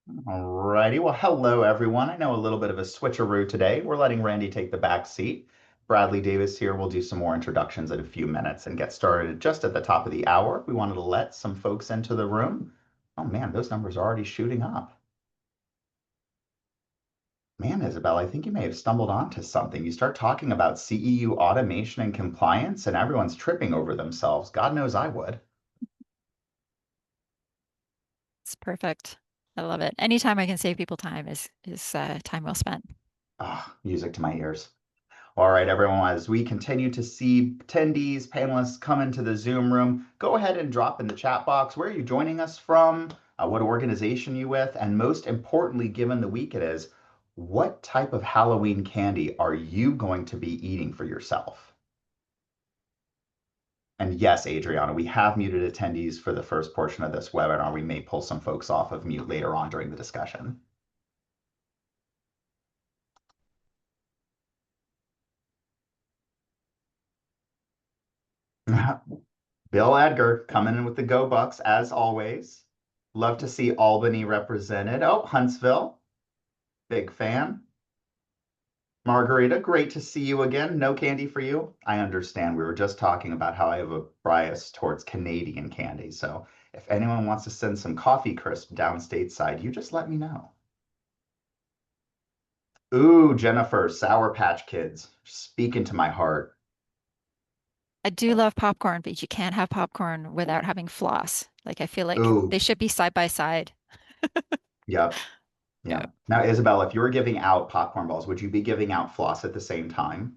Alrighty. Well, hello, everyone. I know a little bit of a switcheroo today. We're letting Randy take the back seat. Bradley Davis here. We'll do some more introductions in a few minutes and get started just at the top of the hour. We wanted to let some folks into the room. Oh, man, those numbers are already shooting up. Man, Isabel, I think you may have stumbled onto something. You start talking about CEU automation and compliance, and everyone's tripping over themselves. God knows I would. It's perfect. I love it. Anytime I can save people time is time well spent. Ah, music to my ears. All right, everyone, as we continue to see attendees, panelists come into the Zoom room, go ahead and drop in the chat box where are you joining us from, what organization you with, and most importantly, given the week it is, what type of Halloween candy are you going to be eating for yourself? And yes, Adriana, we have muted attendees for the first portion of this webinar. We may pull some folks off of mute later on during the discussion. Bill Edgar coming in with the Go Bucks as always. Love to see Albany represented. Oh, Huntsville, big fan. Margarita, great to see you again. No candy for you. I understand. We were just talking about how I have a bias towards Canadian candy. So if anyone wants to send some coffee crisp down stateside, you just let me know. Ooh, Jennifer, Sour Patch Kids, speaking to my heart. I do love popcorn, but you can't have popcorn without having floss. Like I feel like Ooh, they should be side by side. yep, Yeah. yeah. Now, Isabel, if you were giving out popcorn balls, would you be giving out floss at the same time?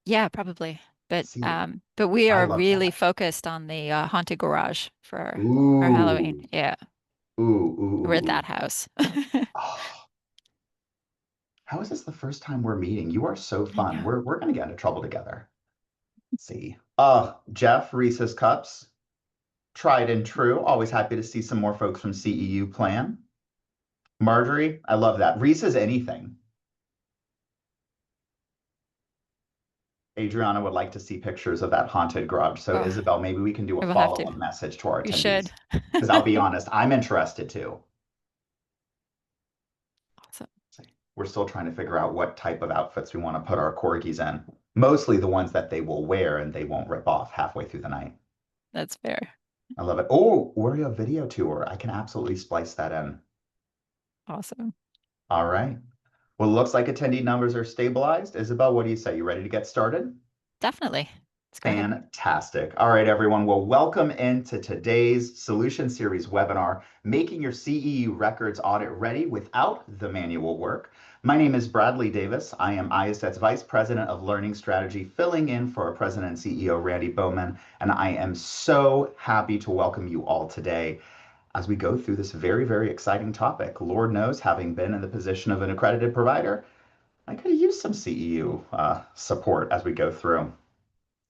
Yeah, probably. But See, um, but we I are love really that. focused on the haunted garage for Halloween. Ooh, Yeah, ooh, ooh, we're at ooh, that ooh. house. Oh, how is this the first time we're meeting? You are so I fun. know. We're gonna get into trouble together. Let's see. Jeff, Reese's Cups, tried and true. Always happy to see some more folks from CEU plan. Marjorie, I love that. Reese's anything. Adriana would like to see pictures of that haunted garage. So Oh, Isabel, maybe we can do a I will have to. follow-up message to our We should. attendees. Because I'll be honest, I'm interested too. Awesome. We're still trying to figure out what type of outfits we want to put our corgis in. Mostly the ones that they will wear and they won't rip off halfway through the night. That's fair. I love it. Oh, Oreo video tour. I can absolutely splice that in. Awesome. All right. Well, it looks like attendee numbers are stabilized. Isabel, what do you say? You ready to get started? Definitely. Let's go ahead. Fantastic. All right, everyone. Well, welcome into today's Solution Series webinar, Making Your CEU Records Audit Ready Without the Manual Work. My name is Bradley Davis. I am IACET's Vice President of Learning Strategy, filling in for our President and CEO, Randy Bowman, and I am so happy to welcome you all today as we go through this very, very exciting topic. Lord knows, having been in the position of an accredited provider, I could use some CEU support as we go through.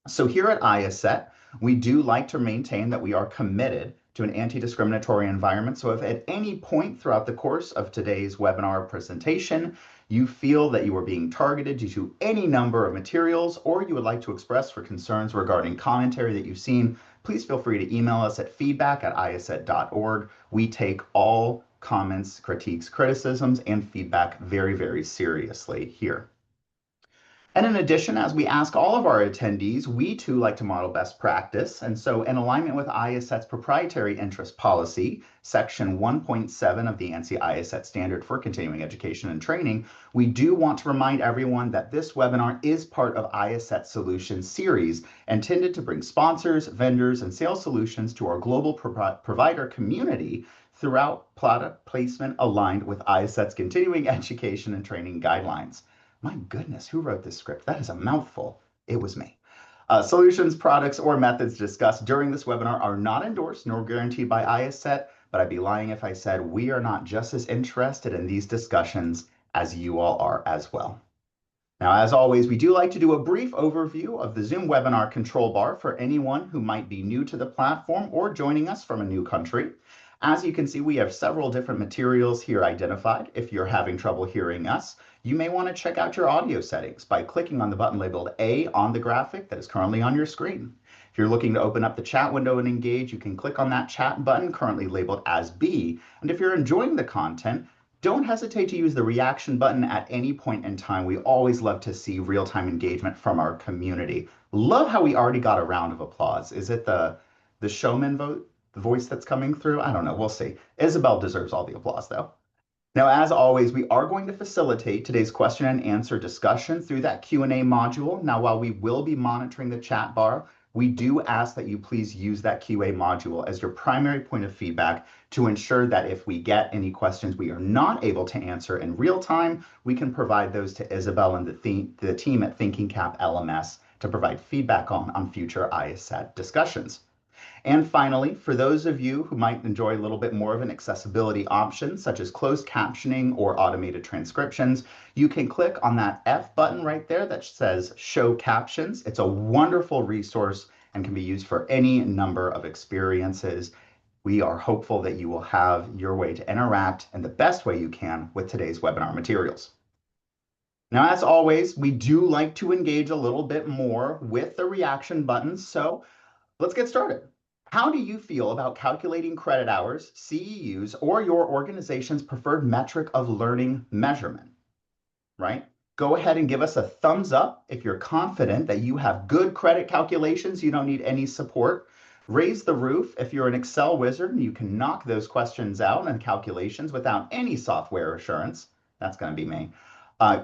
So here at IACET, we do like to maintain that we are committed to an anti-discriminatory environment. So if at any point throughout the course of today's webinar presentation, you feel that you are being targeted due to any number of materials, or you would like to express for concerns regarding commentary that you've seen, please feel free to email us at feedback@iaset.org. We take all comments, critiques, criticisms, and feedback very, very seriously here. And in addition, as we ask all of our attendees, we too like to model best practice. And so in alignment with IACET's proprietary interest policy, section 1.7 of the ANSI IACET standard for continuing education and training, we do want to remind everyone that this webinar is part of IACET Solutions series intended to bring sponsors, vendors, and sales solutions to our global provider community throughout product placement aligned with IACET's continuing education and training guidelines. My goodness, who wrote this script? That is a mouthful. It was me. Solutions, products, or methods discussed during this webinar are not endorsed nor guaranteed by IACET, but I'd be lying if I said we are not just as interested in these discussions as you all are as well. Now, as always, we do like to do a brief overview of the Zoom webinar control bar for anyone who might be new to the platform or joining us from a new country. As you can see, we have several different materials here identified. If you're having trouble hearing us, you may want to check out your audio settings by clicking on the button labeled A on the graphic that is currently on your screen. If you're looking to open up the chat window and engage, you can click on that chat button currently labeled as B. And if you're enjoying the content, don't hesitate to use the reaction button at any point in time. We always love to see real-time engagement from our community. Love how we already got a round of applause. Is it the showman vote, the voice that's coming through? I don't know. We'll see. Isabel deserves all the applause, though. Now, as always, we are going to facilitate today's question and answer discussion through that Q&A module. Now, while we will be monitoring the chat bar, we do ask that you please use that QA module as your primary point of feedback to ensure that if we get any questions we are not able to answer in real time, we can provide those to Isabel and the team at Thinking Cap LMS to provide feedback on future IACET discussions. And finally, for those of you who might enjoy a little bit more of an accessibility option, such as closed captioning or automated transcriptions, you can click on that F button right there that says Show Captions. It's a wonderful resource and can be used for any number of experiences. We are hopeful that you will have your way to interact in the best way you can with today's webinar materials. Now, as always, we do like to engage a little bit more with the reaction buttons, so let's get started. How do you feel about calculating credit hours, CEUs, or your organization's preferred metric of learning measurement, right? Go ahead and give us a thumbs up if you're confident that you have good credit calculations, you don't need any support. Raise the roof if you're an Excel wizard and you can knock those questions out and calculations without any software assurance. That's going to be me.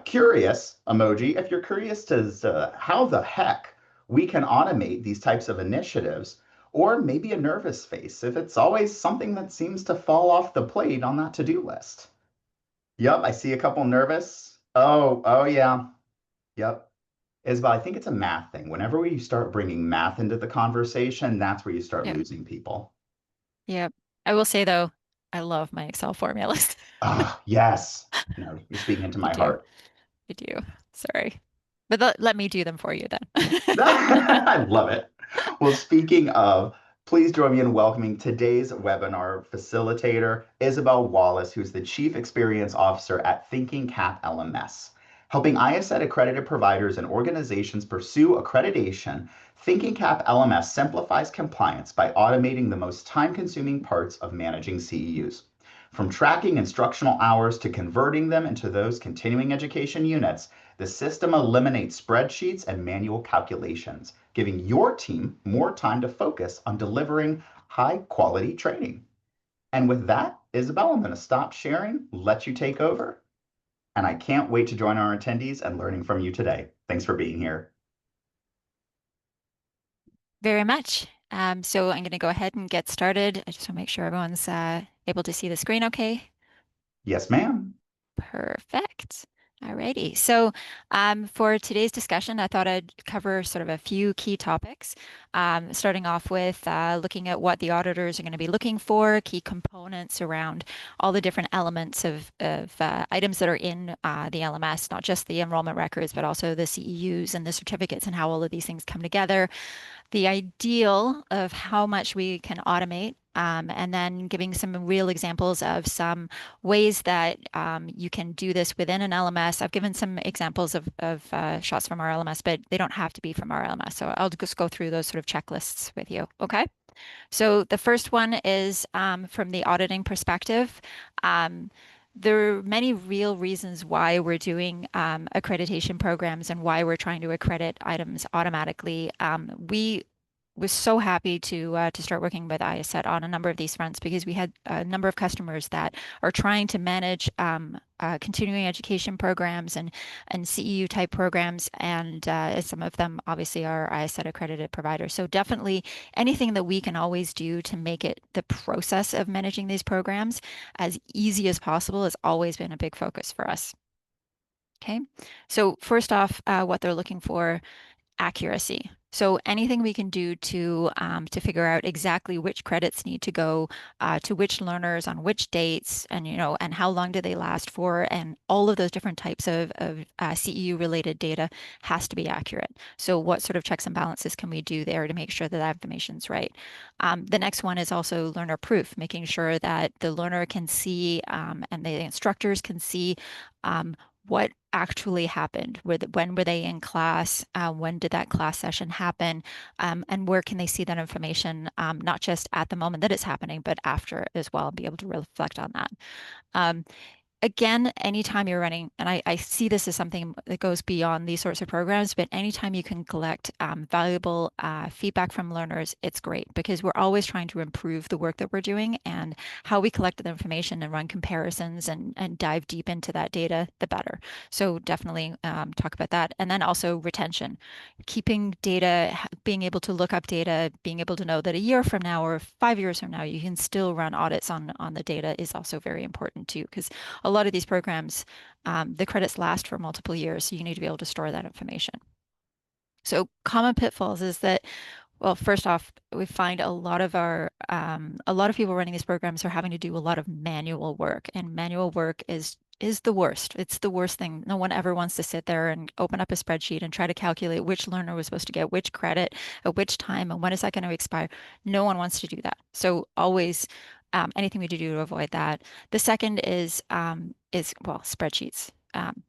Curious emoji if you're curious as to how the heck we can automate these types of initiatives, or maybe a nervous face if it's always something that seems to fall off the plate on that to-do list. Yep, I see a couple nervous. Oh yeah. Yep. Isabel, I think it's a math thing. Whenever you start bringing math into the conversation, that's where you start Yep. losing people. Yep. I will say though, I love my Excel formulas. Ah, yes. No, you're speaking into I my do. heart. I do. Sorry. But let me do them for you then. I love it. Well, speaking of, please join me in welcoming today's webinar facilitator, Isabel Wallace, who's the Chief Experience Officer at Thinking Cap LMS. Helping IACET accredited providers and organizations pursue accreditation, Thinking Cap LMS simplifies compliance by automating the most time-consuming parts of managing CEUs. From tracking instructional hours to converting them into those continuing education units, the system eliminates spreadsheets and manual calculations, giving your team more time to focus on delivering high-quality training. And with that, Isabel, I'm going to stop sharing, let you take over, and I can't wait to join our attendees and learning from you today. Thanks for being here. Very much. So I'm going to go ahead and get started. I just want to make sure everyone's able to see the screen okay. Yes, ma'am. Perfect. Alrighty. So for today's discussion, I thought I'd cover sort of a few key topics, starting off with looking at what the auditors are going to be looking for, key components around all the different elements of items that are in the LMS, not just the enrollment records, but also the CEUs and the certificates and how all of these things come together, the ideal of how much we can automate, and then giving some real examples of some ways that you can do this within an LMS. I've given some examples of shots from our LMS, but they don't have to be from our LMS. So I'll just go through those sort of checklists with you. Okay. So the first one is from the auditing perspective. There are many real reasons why we're doing accreditation programs and why we're trying to accredit items automatically. We was so happy to start working with IACET on a number of these fronts because we had a number of customers that are trying to manage continuing education programs and CEU type programs, and some of them obviously are IACET accredited providers. So definitely anything that we can always do to make it the process of managing these programs as easy as possible has always been a big focus for us. Okay, so first off, what they're looking for, accuracy. So anything we can do to figure out exactly which credits need to go to which learners on which dates, and and how long do they last for, and all of those different types of CEU related data has to be accurate. So what sort of checks and balances can we do there to make sure that that information's right? The next one is also learner proof, making sure that the learner can see and the instructors can see what actually happened? When were they in class? When did that class session happen? And where can they see that information, not just at the moment that it's happening, but after as well, and be able to reflect on that. Um, Again, anytime you're running, and I see this as something that goes beyond these sorts of programs, but anytime you can collect valuable feedback from learners, it's great because we're always trying to improve the work that we're doing and how we collect the information and run comparisons and dive deep into that data, the better. So definitely talk about that. And then also retention, keeping data, being able to look up data, being able to know that a year from now or 5 years from now, you can still run audits on the data is also very important too, because a lot of these programs, the credits last for multiple years, so you need to be able to store that information. So common pitfalls is that, well, first off, we find a lot of people running these programs are having to do a lot of manual work, and manual work is the worst. It's the worst thing. No one ever wants to sit there and open up a spreadsheet and try to calculate which learner was supposed to get which credit at which time and when is that going to expire. No one wants to do that. So always anything we do to avoid that. The second is well, spreadsheets.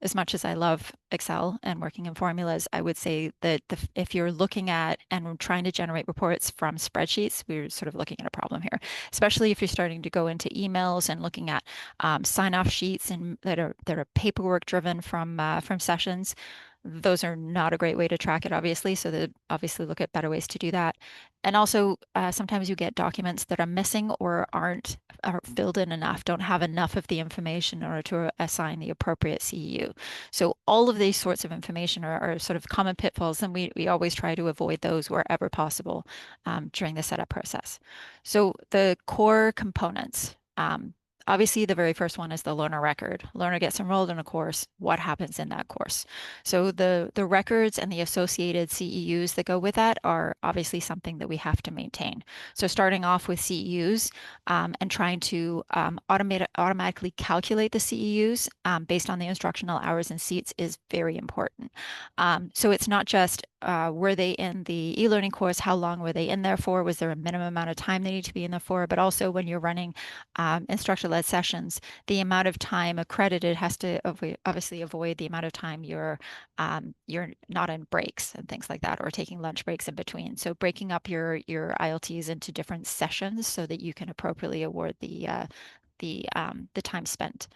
As much as I love Excel and working in formulas, I would say that if you're looking at and trying to generate reports from spreadsheets, we're sort of looking at a problem here, especially if you're starting to go into emails and looking at sign-off sheets and that are paperwork driven from sessions. Those are not a great way to track it, obviously. So they obviously look at better ways to do that. And also, sometimes you get documents that are missing or aren't filled in enough, don't have enough of the information in order to assign the appropriate CEU. So all of these sorts of information are sort of common pitfalls, and we always try to avoid those wherever possible during the setup process. So the core components. Obviously, the very first one is the learner record. Learner gets enrolled in a course. What happens in that course? So the records and the associated CEUs that go with that are obviously something that we have to maintain. So starting off with CEUs and trying to automatically calculate the CEUs based on the instructional hours and seats is very important. So it's not just were they in the e-learning course? How long were they in there for? Was there a minimum amount of time they need to be in there for? But also when you're running instructor-led sessions, the amount of time accredited has to obviously avoid the amount of time you're not in breaks and things like that, or taking lunch breaks in between. So breaking up your ILTs into different sessions so that you can appropriately award the time spent.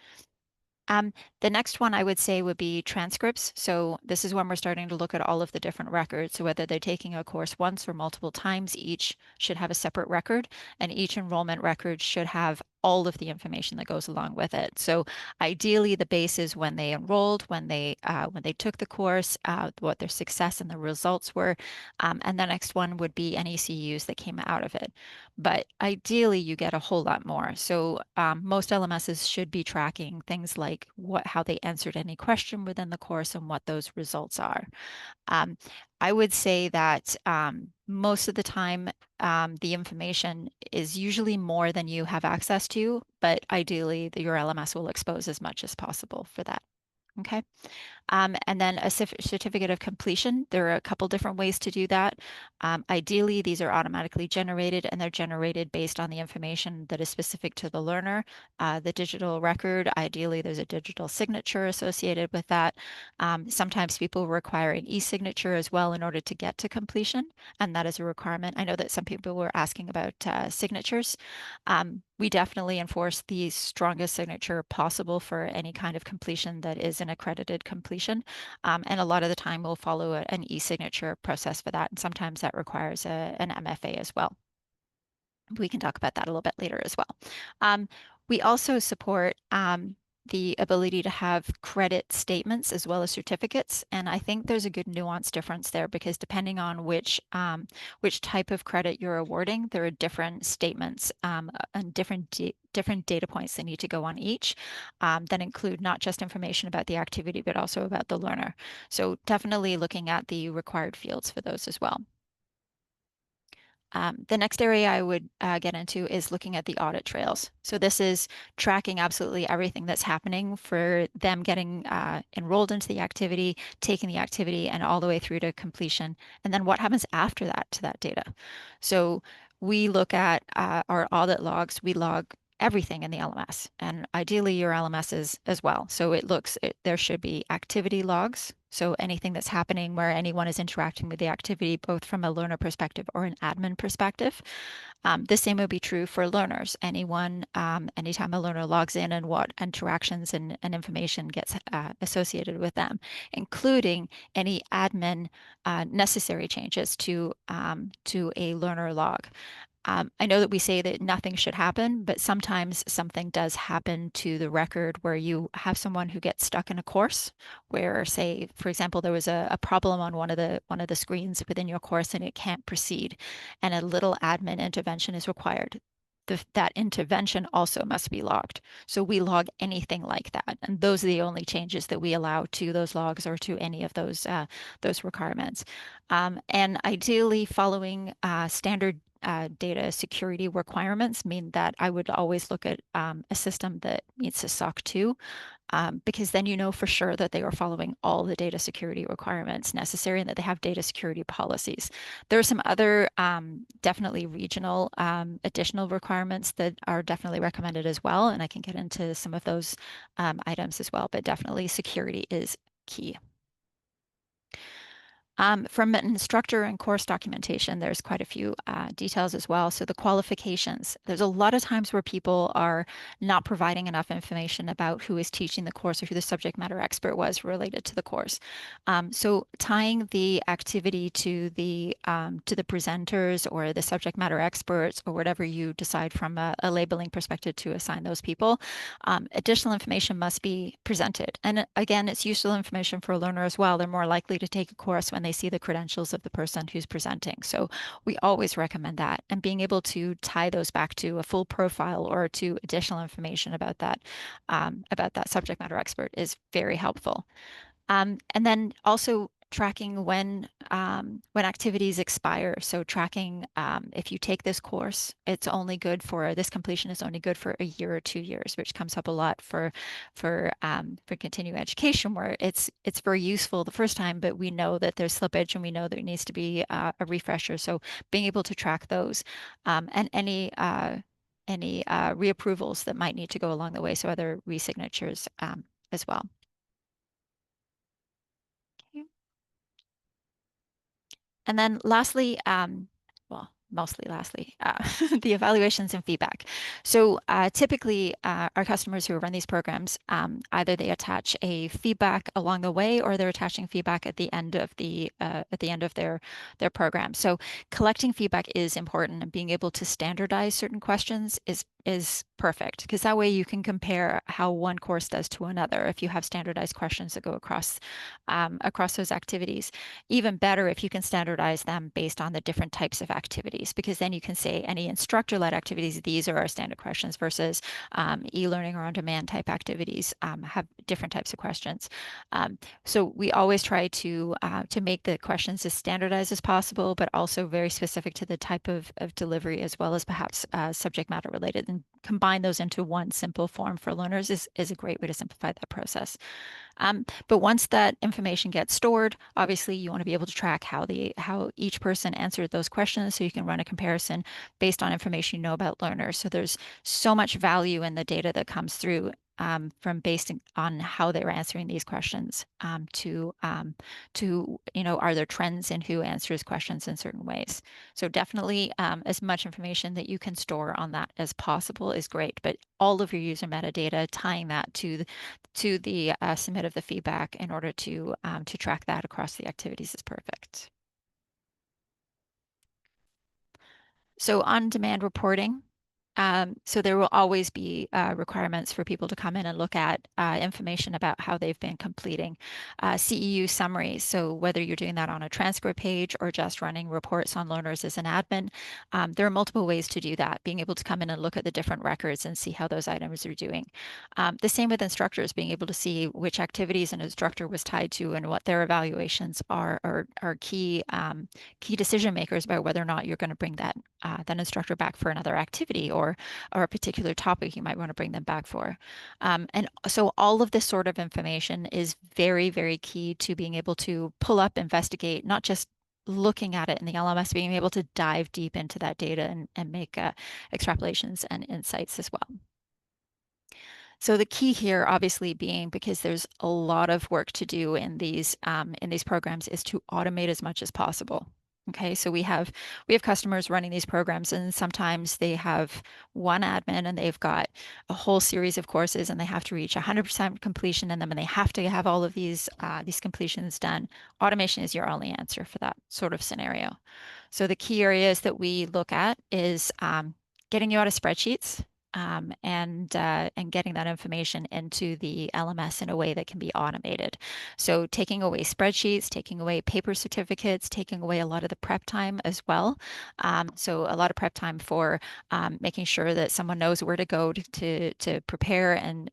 The next one I would say would be transcripts. So this is when we're starting to look at all of the different records. So whether they're taking a course once or multiple times, each should have a separate record, and each enrollment record should have all of the information that goes along with it. So ideally, the base is when they enrolled, when they took the course, what their success and the results were, and the next one would be any CEUs that came out of it. But ideally, you get a whole lot more. So most LMSs should be tracking things like how they answered any question within the course and what those results are. Um, I would say that most of the time, the information is usually more than you have access to, but ideally, your LMS will expose as much as possible for that. Okay. And then a certificate of completion. There are a couple different ways to do that. Ideally, these are automatically generated and they're generated based on the information that is specific to the learner. The digital record, ideally, there's a digital signature associated with that. Sometimes people require an e-signature as well in order to get to completion, and that is a requirement. I know that some people were asking about signatures. We definitely enforce the strongest signature possible for any kind of completion that is an accredited completion. And a lot of the time we'll follow an e-signature process for that. And sometimes that requires an MFA as well. We can talk about that a little bit later as well. We also support the ability to have credit statements as well as certificates. And I think there's a good nuance difference there because depending on which type of credit you're awarding, there are different statements and different data points that need to go on each that include not just information about the activity, but also about the learner. So definitely looking at the required fields for those as well. The next area I would get into is looking at the audit trails. So this is tracking absolutely everything that's happening for them getting enrolled into the activity, taking the activity, and all the way through to completion. And then what happens after that to that data. So we look at our audit logs. We log everything in the LMS, and ideally your LMS is as well. So there should be activity logs. So anything that's happening where anyone is interacting with the activity, both from a learner perspective or an admin perspective. The same would be true for learners. Anytime a learner logs in and what interactions and information gets associated with them, including any admin necessary changes to a learner log. I know that we say that nothing should happen, but sometimes something does happen to the record where you have someone who gets stuck in a course where, say, for example, there was a problem on one of the screens within your course and it can't proceed, and a little admin intervention is required. That intervention also must be logged. So we log anything like that, and those are the only changes that we allow to those logs or to any of those requirements. And ideally, following standard data security requirements mean that I would always look at a system that meets the SOC 2, because then you know for sure that they are following all the data security requirements necessary and that they have data security policies. There are some other definitely regional additional requirements that are definitely recommended as well, and I can get into some of those items as well, but definitely security is key. From an instructor and course documentation, there's quite a few details as well. So the qualifications, there's a lot of times where people are not providing enough information about who is teaching the course or who the subject matter expert was related to the course. So tying the activity to the presenters or the subject matter experts or whatever you decide from a labeling perspective to assign those people, additional information must be presented. And again, it's useful information for a learner as well. They're more likely to take a course when they see the credentials of the person who's presenting. So we always recommend that. And being able to tie those back to a full profile or to additional information about that subject matter expert is very helpful. And then also tracking when activities expire. So tracking if you take this course, this completion is only good for a year or 2 years, which comes up a lot for continuing education, where it's very useful the first time, but we know that there's slippage and we know there needs to be a refresher. So being able to track those and any reapprovals that might need to go along the way. So other resignatures as well. And then lastly, well, mostly lastly, the evaluations and feedback. So typically, our customers who run these programs, either they attach a feedback along the way, or they're attaching feedback at the end of their program. So collecting feedback is important, and being able to standardize certain questions is perfect, because that way you can compare how one course does to another if you have standardized questions that go across those activities. Even better if you can standardize them based on the different types of activities, because then you can say any instructor-led activities, these are our standard questions, versus e-learning or on-demand type activities have different types of questions. So we always try to make the questions as standardized as possible, but also very specific to the type of delivery, as well as perhaps subject matter related, and combine those into one simple form for learners is a great way to simplify that process. But once that information gets stored, obviously you want to be able to track how each person answered those questions, so you can run a comparison based on information you know about learners. So there's so much value in the data that comes through from based on how they're answering these questions to are there trends in who answers questions in certain ways. So definitely as much information that you can store on that as possible is great, but all of your user metadata, tying that to the submit of the feedback in order to track that across the activities is perfect. So on-demand reporting. So there will always be requirements for people to come in and look at information about how they've been completing CEU summaries. So whether you're doing that on a transcript page or just running reports on learners as an admin, there are multiple ways to do that, being able to come in and look at the different records and see how those items are doing. The same with instructors, being able to see which activities an instructor was tied to and what their evaluations are key decision makers about whether or not you're going to bring that instructor back for another activity or a particular topic you might want to bring them back for. And so all of this sort of information is very, very key to being able to pull up, investigate, not just looking at it in the LMS, being able to dive deep into that data and make extrapolations and insights as well. So the key here, obviously, being because there's a lot of work to do in these programs, is to automate as much as possible. Okay, so we have customers running these programs, and sometimes they have one admin and they've got a whole series of courses, and they have to reach 100% completion in them, and they have to have all of these completions done. Automation is your only answer for that sort of scenario. So the key areas that we look at is getting you out of spreadsheets, and getting that information into the LMS in a way that can be automated. So taking away spreadsheets, taking away paper certificates, taking away a lot of the prep time as well. So a lot of prep time for making sure that someone knows where to go to prepare and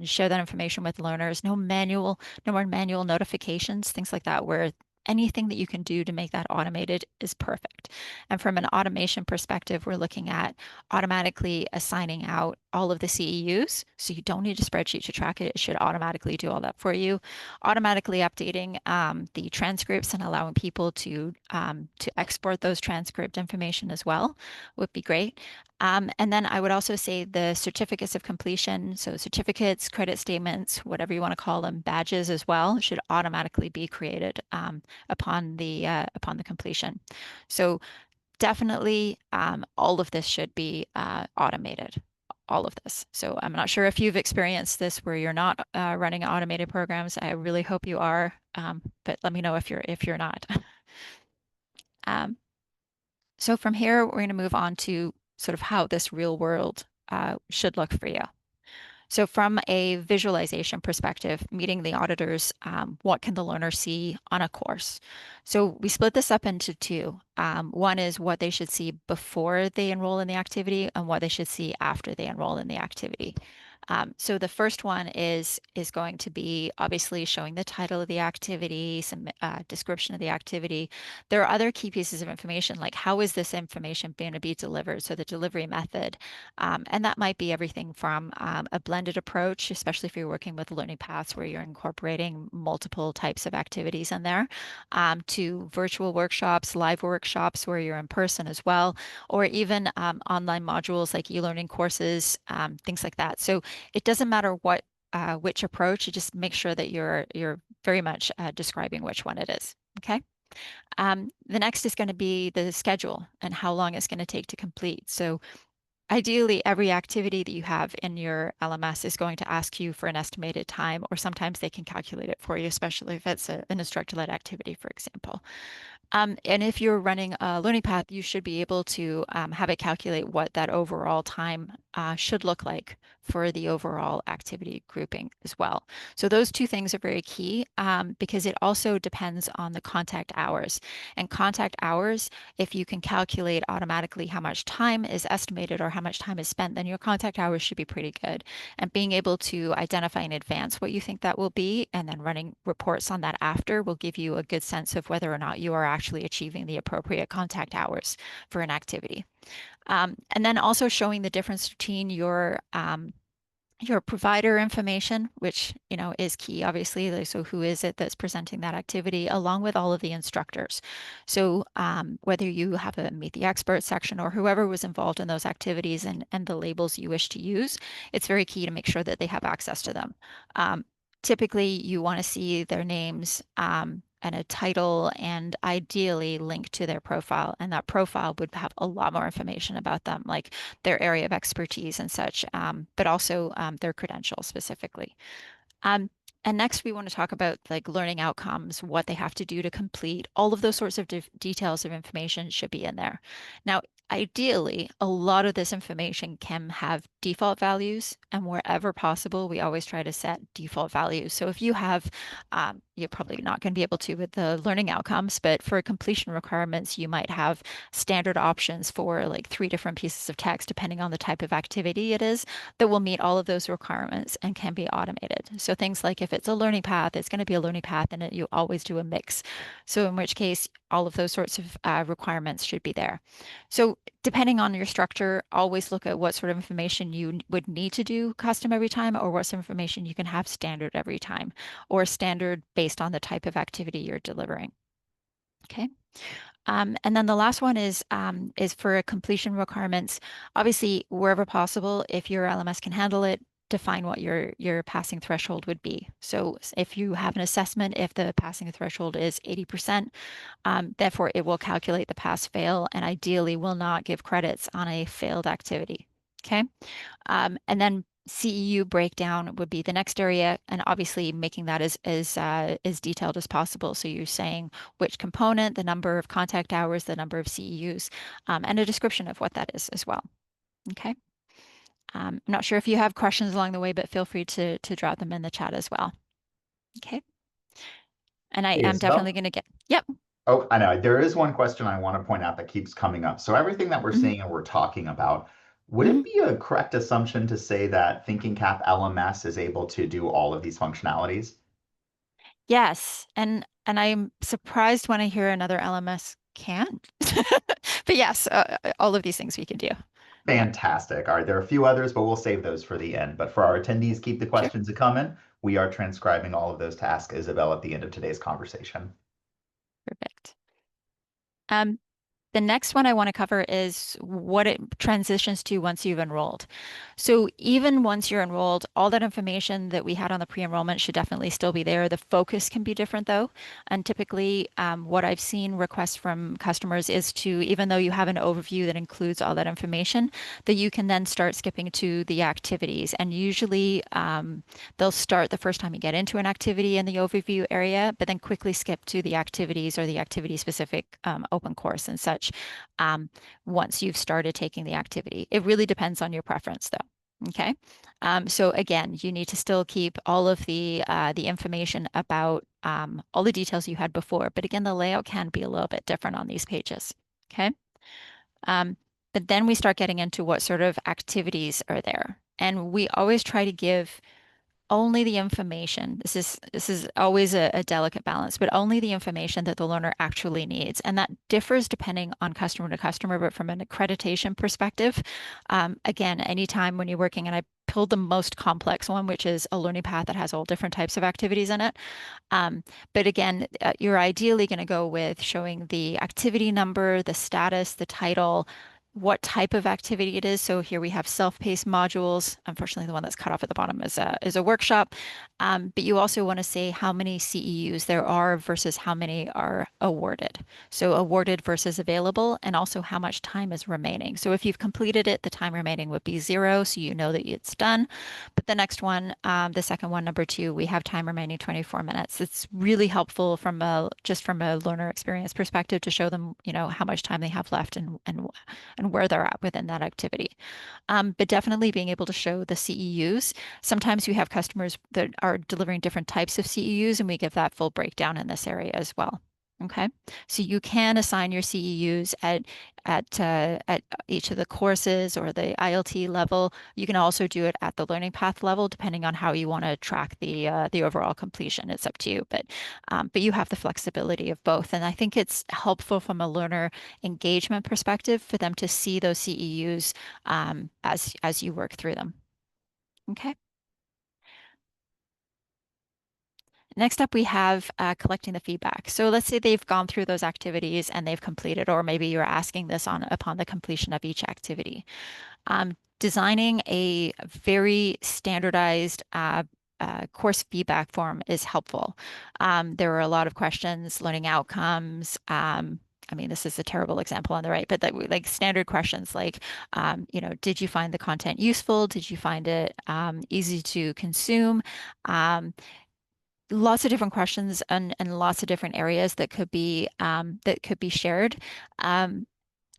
share that information with learners. No more manual notifications, things like that, where anything that you can do to make that automated is perfect. And from an automation perspective, we're looking at automatically assigning out all of the CEUs. So you don't need a spreadsheet to track it. It should automatically do all that for you. Automatically updating the transcripts and allowing people to export those transcript information as well would be great. And then I would also say the certificates of completion, so certificates, credit statements, whatever you want to call them, badges as well, should automatically be created upon the completion. So definitely, all of this should be automated. All of this. So I'm not sure if you've experienced this where you're not running automated programs. I really hope you are, but let me know if you're not. Um, so from here, we're going to move on to sort of how this real world should look for you. So from a visualization perspective, meeting the auditors, what can the learner see on a course? So we split this up into two. One is what they should see before they enroll in the activity and what they should see after they enroll in the activity. So the first one is going to be obviously showing the title of the activity, some description of the activity. There are other key pieces of information, like how is this information going to be delivered? So the delivery method, and that might be everything from a blended approach, especially if you're working with learning paths where you're incorporating multiple types of activities in there, to virtual workshops, live workshops where you're in person as well, or even online modules like e-learning courses, things like that. So it doesn't matter which approach, you just make sure that you're very much describing which one it is. Okay. The next is going to be the schedule and how long it's going to take to complete. So ideally, every activity that you have in your LMS is going to ask you for an estimated time, or sometimes they can calculate it for you, especially if it's an instructor-led activity, for example. And if you're running a learning path, you should be able to have it calculate what that overall time should look like for the overall activity grouping as well. So those two things are very key because it also depends on the contact hours. And contact hours, if you can calculate automatically how much time is estimated or how much time is spent, then your contact hours should be pretty good. And being able to identify in advance what you think that will be and then running reports on that after will give you a good sense of whether or not you are actually achieving the appropriate contact hours for an activity. And then also showing the difference between your provider information, which is key, obviously. So who is it that's presenting that activity, along with all of the instructors. So whether you have a Meet the Expert section or whoever was involved in those activities and the labels you wish to use, it's very key to make sure that they have access to them. Typically, you want to see their names and a title, and ideally link to their profile. And that profile would have a lot more information about them, like their area of expertise and such, but also their credentials specifically. Um, and next, we want to talk about like learning outcomes, what they have to do to complete. All of those sorts of details of information should be in there. Now, ideally, a lot of this information can have default values, and wherever possible, we always try to set default values. So if you have, you're probably not going to be able to with the learning outcomes, but for completion requirements, you might have standard options for like 3 different pieces of text, depending on the type of activity it is, that will meet all of those requirements and can be automated. So things like if it's a learning path, it's going to be a learning path, and you always do a mix. So in which case, all of those sorts of requirements should be there. So depending on your structure, always look at what sort of information you would need to do custom every time, or what sort of information you can have standard every time, or standard based on the type of activity you're delivering. Okay. And then the last one is for completion requirements. Obviously, wherever possible, if your LMS can handle it, define what your passing threshold would be. So if you have an assessment, if the passing threshold is 80%, therefore it will calculate the pass fail and ideally will not give credits on a failed activity. Okay. And then CEU breakdown would be the next area, and obviously making that as detailed as possible. So you're saying which component, the number of contact hours, the number of CEUs, and a description of what that is as well. Okay. I'm not sure if you have questions along the way, but feel free to drop them in the chat as well. Okay. And I Hey, am definitely Isabel. going to get, yep. Oh, I know. There is one question I want to point out that keeps coming up. So everything that we're Mhm, seeing and we're talking about, would it mhm. be a correct assumption to say that Thinking Cap LMS is able to do all of these functionalities? Yes, and I'm surprised when I hear another LMS can't. But yes, all of these things we can do. Yeah, Fantastic. All right, there are a few others, but we'll save those for the end. But for our attendees, keep the sure. questions coming. We are transcribing all of those to ask Isabel at the end of today's conversation. Perfect. Um, The next one I want to cover is what it transitions to once you've enrolled. So even once you're enrolled, all that information that we had on the pre-enrollment should definitely still be there. The focus can be different though. And typically, what I've seen requests from customers is to, even though you have an overview that includes all that information, that you can then start skipping to the activities. And usually, they'll start the first time you get into an activity in the overview area, but then quickly skip to the activities or the activity specific open course and such um, once you've started taking the activity. It really depends on your preference though. Okay. So again, you need to still keep all of the information about all the details you had before. But again, the layout can be a little bit different on these pages. Okay. Um, but then we start getting into what sort of activities are there. And we always try to give only the information. This is always a delicate balance, but only the information that the learner actually needs. And that differs depending on customer to customer, but from an accreditation perspective, again, anytime when you're working, and I pulled the most complex one, which is a learning path that has all different types of activities in it. Um, but again, you're ideally going to go with showing the activity number, the status, the title, what type of activity it is. So here we have self-paced modules. Unfortunately, the one that's cut off at the bottom is a workshop. But you also want to say how many CEUs there are versus how many are awarded. So awarded versus available, and also how much time is remaining. So if you've completed it, the time remaining would be 0, so you know that it's done. But the next one, the second one, number 2, we have time remaining 24 minutes. It's really helpful from a learner experience perspective to show them, how much time they have left and where they're at within that activity. But definitely being able to show the CEUs. Sometimes we have customers that are delivering different types of CEUs, and we give that full breakdown in this area as well. Okay, so you can assign your CEUs at each of the courses or the ILT level. You can also do it at the learning path level, depending on how you want to track the overall completion. It's up to you, but you have the flexibility of both, and I think it's helpful from a learner engagement perspective for them to see those CEUs as you work through them. Okay. Next up, we have collecting the feedback. So let's say they've gone through those activities and they've completed, or maybe you're asking this upon the completion of each activity. Designing a very standardized course feedback form is helpful. There are a lot of questions, learning outcomes. I mean, this is a terrible example on the right, but like standard questions like, did you find the content useful? Did you find it easy to consume? Um, Lots of different questions and lots of different areas that could be shared. Um,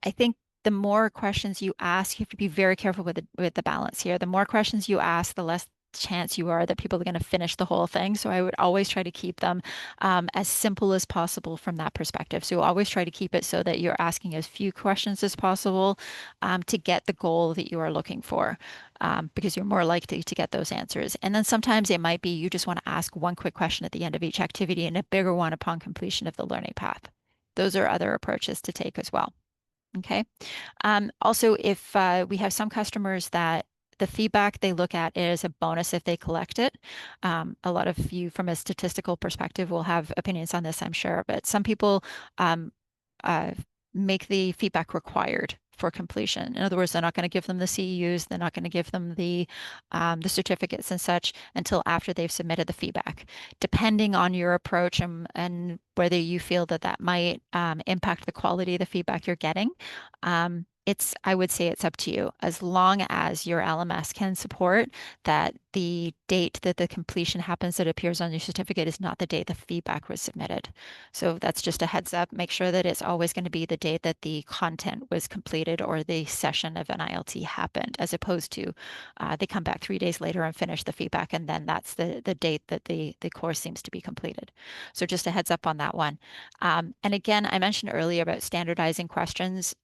I think the more questions you ask, you have to be very careful with the balance here. The more questions you ask, the less chance you are that people are going to finish the whole thing. So I would always try to keep them as simple as possible from that perspective. So always try to keep it so that you're asking as few questions as possible to get the goal that you are looking for. Because you're more likely to get those answers. And then sometimes it might be you just want to ask one quick question at the end of each activity and a bigger one upon completion of the learning path. Those are other approaches to take as well. Okay. Also, if we have some customers that the feedback they look at is a bonus if they collect it. A lot of you from a statistical perspective will have opinions on this, I'm sure, but some people um, uh, make the feedback required for completion. In other words, they're not going to give them the CEUs, they're not going to give them the certificates and such until after they've submitted the feedback. Depending on your approach and whether you feel that that might impact the quality of the feedback you're getting, I would say it's up to you. As long as your LMS can support that the date that the completion happens that appears on your certificate is not the date the feedback was submitted. So that's just a heads up. Make sure that it's always going to be the date that the content was completed or the session of an ILT happened, as opposed to they come back 3 days later and finish the feedback, and then that's the date that the course seems to be completed. So just a heads up on that one. And again, I mentioned earlier about standardizing questions.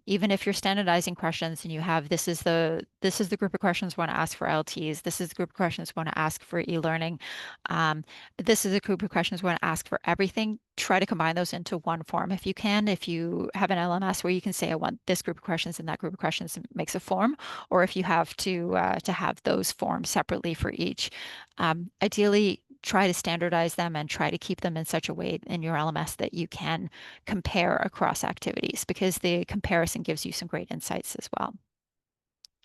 Even if you're standardizing questions and you have this is the group of questions we want to ask for ILTs, this is the group of questions we want to ask for e-learning, this is a group of questions we want to ask for everything. Try to combine those into one form if you can. If you have an LMS where you can say I want this group of questions and that group of questions, it makes a form, or if you have to have those forms separately for each. Ideally, try to standardize them and try to keep them in such a way in your LMS that you can compare across activities, because the comparison gives you some great insights as well.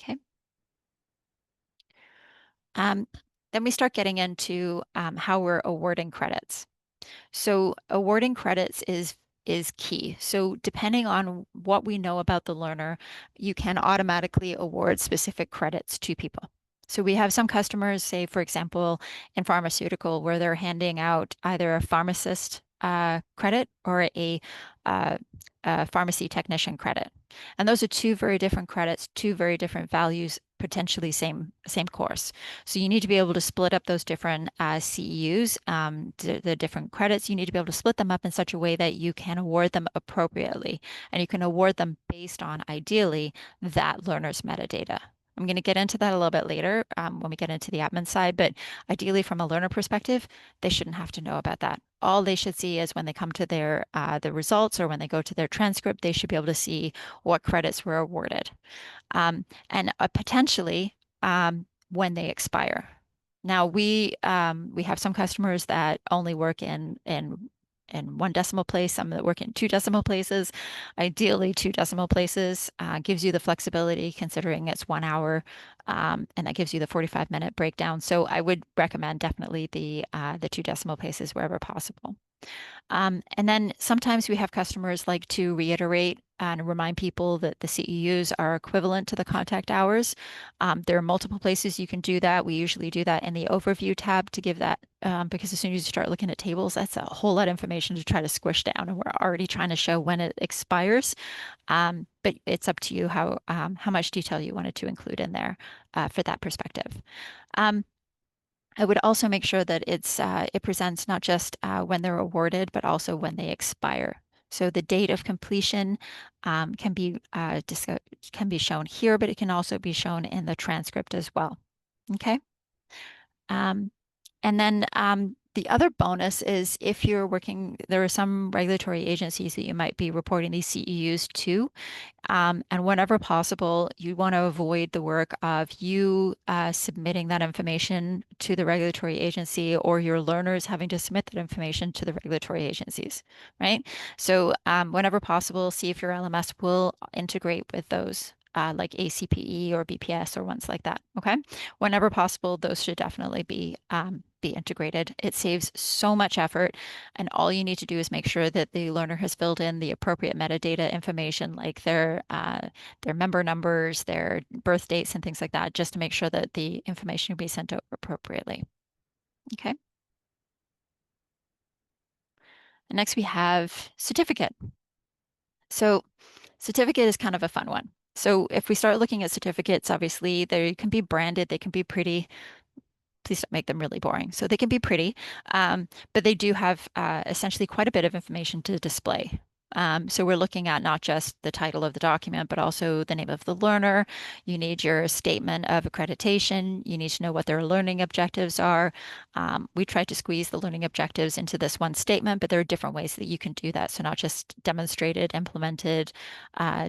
Okay. Then we start getting into how we're awarding credits. So awarding credits is key. So depending on what we know about the learner, you can automatically award specific credits to people. So we have some customers, say, for example, in pharmaceutical, where they're handing out either a pharmacist credit or uh, a pharmacy technician credit. And those are two very different credits, two very different values, potentially same course. So you need to be able to split up those different CEUs, the different credits. You need to be able to split them up in such a way that you can award them appropriately, and you can award them based on, ideally, that learner's metadata. I'm going to get into that a little bit later when we get into the admin side, but ideally from a learner perspective, they shouldn't have to know about that. All they should see is when they come to their the results, or when they go to their transcript, they should be able to see what credits were awarded, and potentially when they expire. Now we have some customers that only work in one decimal place, some that work in two decimal places. Ideally, two decimal places gives you the flexibility, considering it's 1 hour, and that gives you the 45-minute breakdown. So I would recommend definitely the two decimal places wherever possible. And then sometimes we have customers like to reiterate and remind people that the CEUs are equivalent to the contact hours. There are multiple places you can do that. We usually do that in the overview tab to give that, because as soon as you start looking at tables, that's a whole lot of information to try to squish down, and we're already trying to show when it expires. But it's up to you how much detail you wanted to include in there for that perspective. I would also make sure that it presents not just when they're awarded, but also when they expire. So the date of completion can be shown here, but it can also be shown in the transcript as well. Okay. And then the other bonus is if you're working, there are some regulatory agencies that you might be reporting these CEUs to. And whenever possible, you want to avoid the work of you submitting that information to the regulatory agency, or your learners having to submit that information to the regulatory agencies, right? So whenever possible, see if your LMS will integrate with those. Like ACPE or BPS or ones like that. Okay. Whenever possible, those should definitely be integrated. It saves so much effort, and all you need to do is make sure that the learner has filled in the appropriate metadata information, like their member numbers, their birth dates, and things like that, just to make sure that the information will be sent out appropriately. Okay. And next we have certificate. So certificate is kind of a fun one. So if we start looking at certificates, obviously they can be branded, they can be pretty. Please don't make them really boring. So they can be pretty, but they do have essentially quite a bit of information to display. So we're looking at not just the title of the document, but also the name of the learner. You need your statement of accreditation. You need to know what their learning objectives are. We tried to squeeze the learning objectives into this one statement, but there are different ways that you can do that. So not just demonstrated, implemented,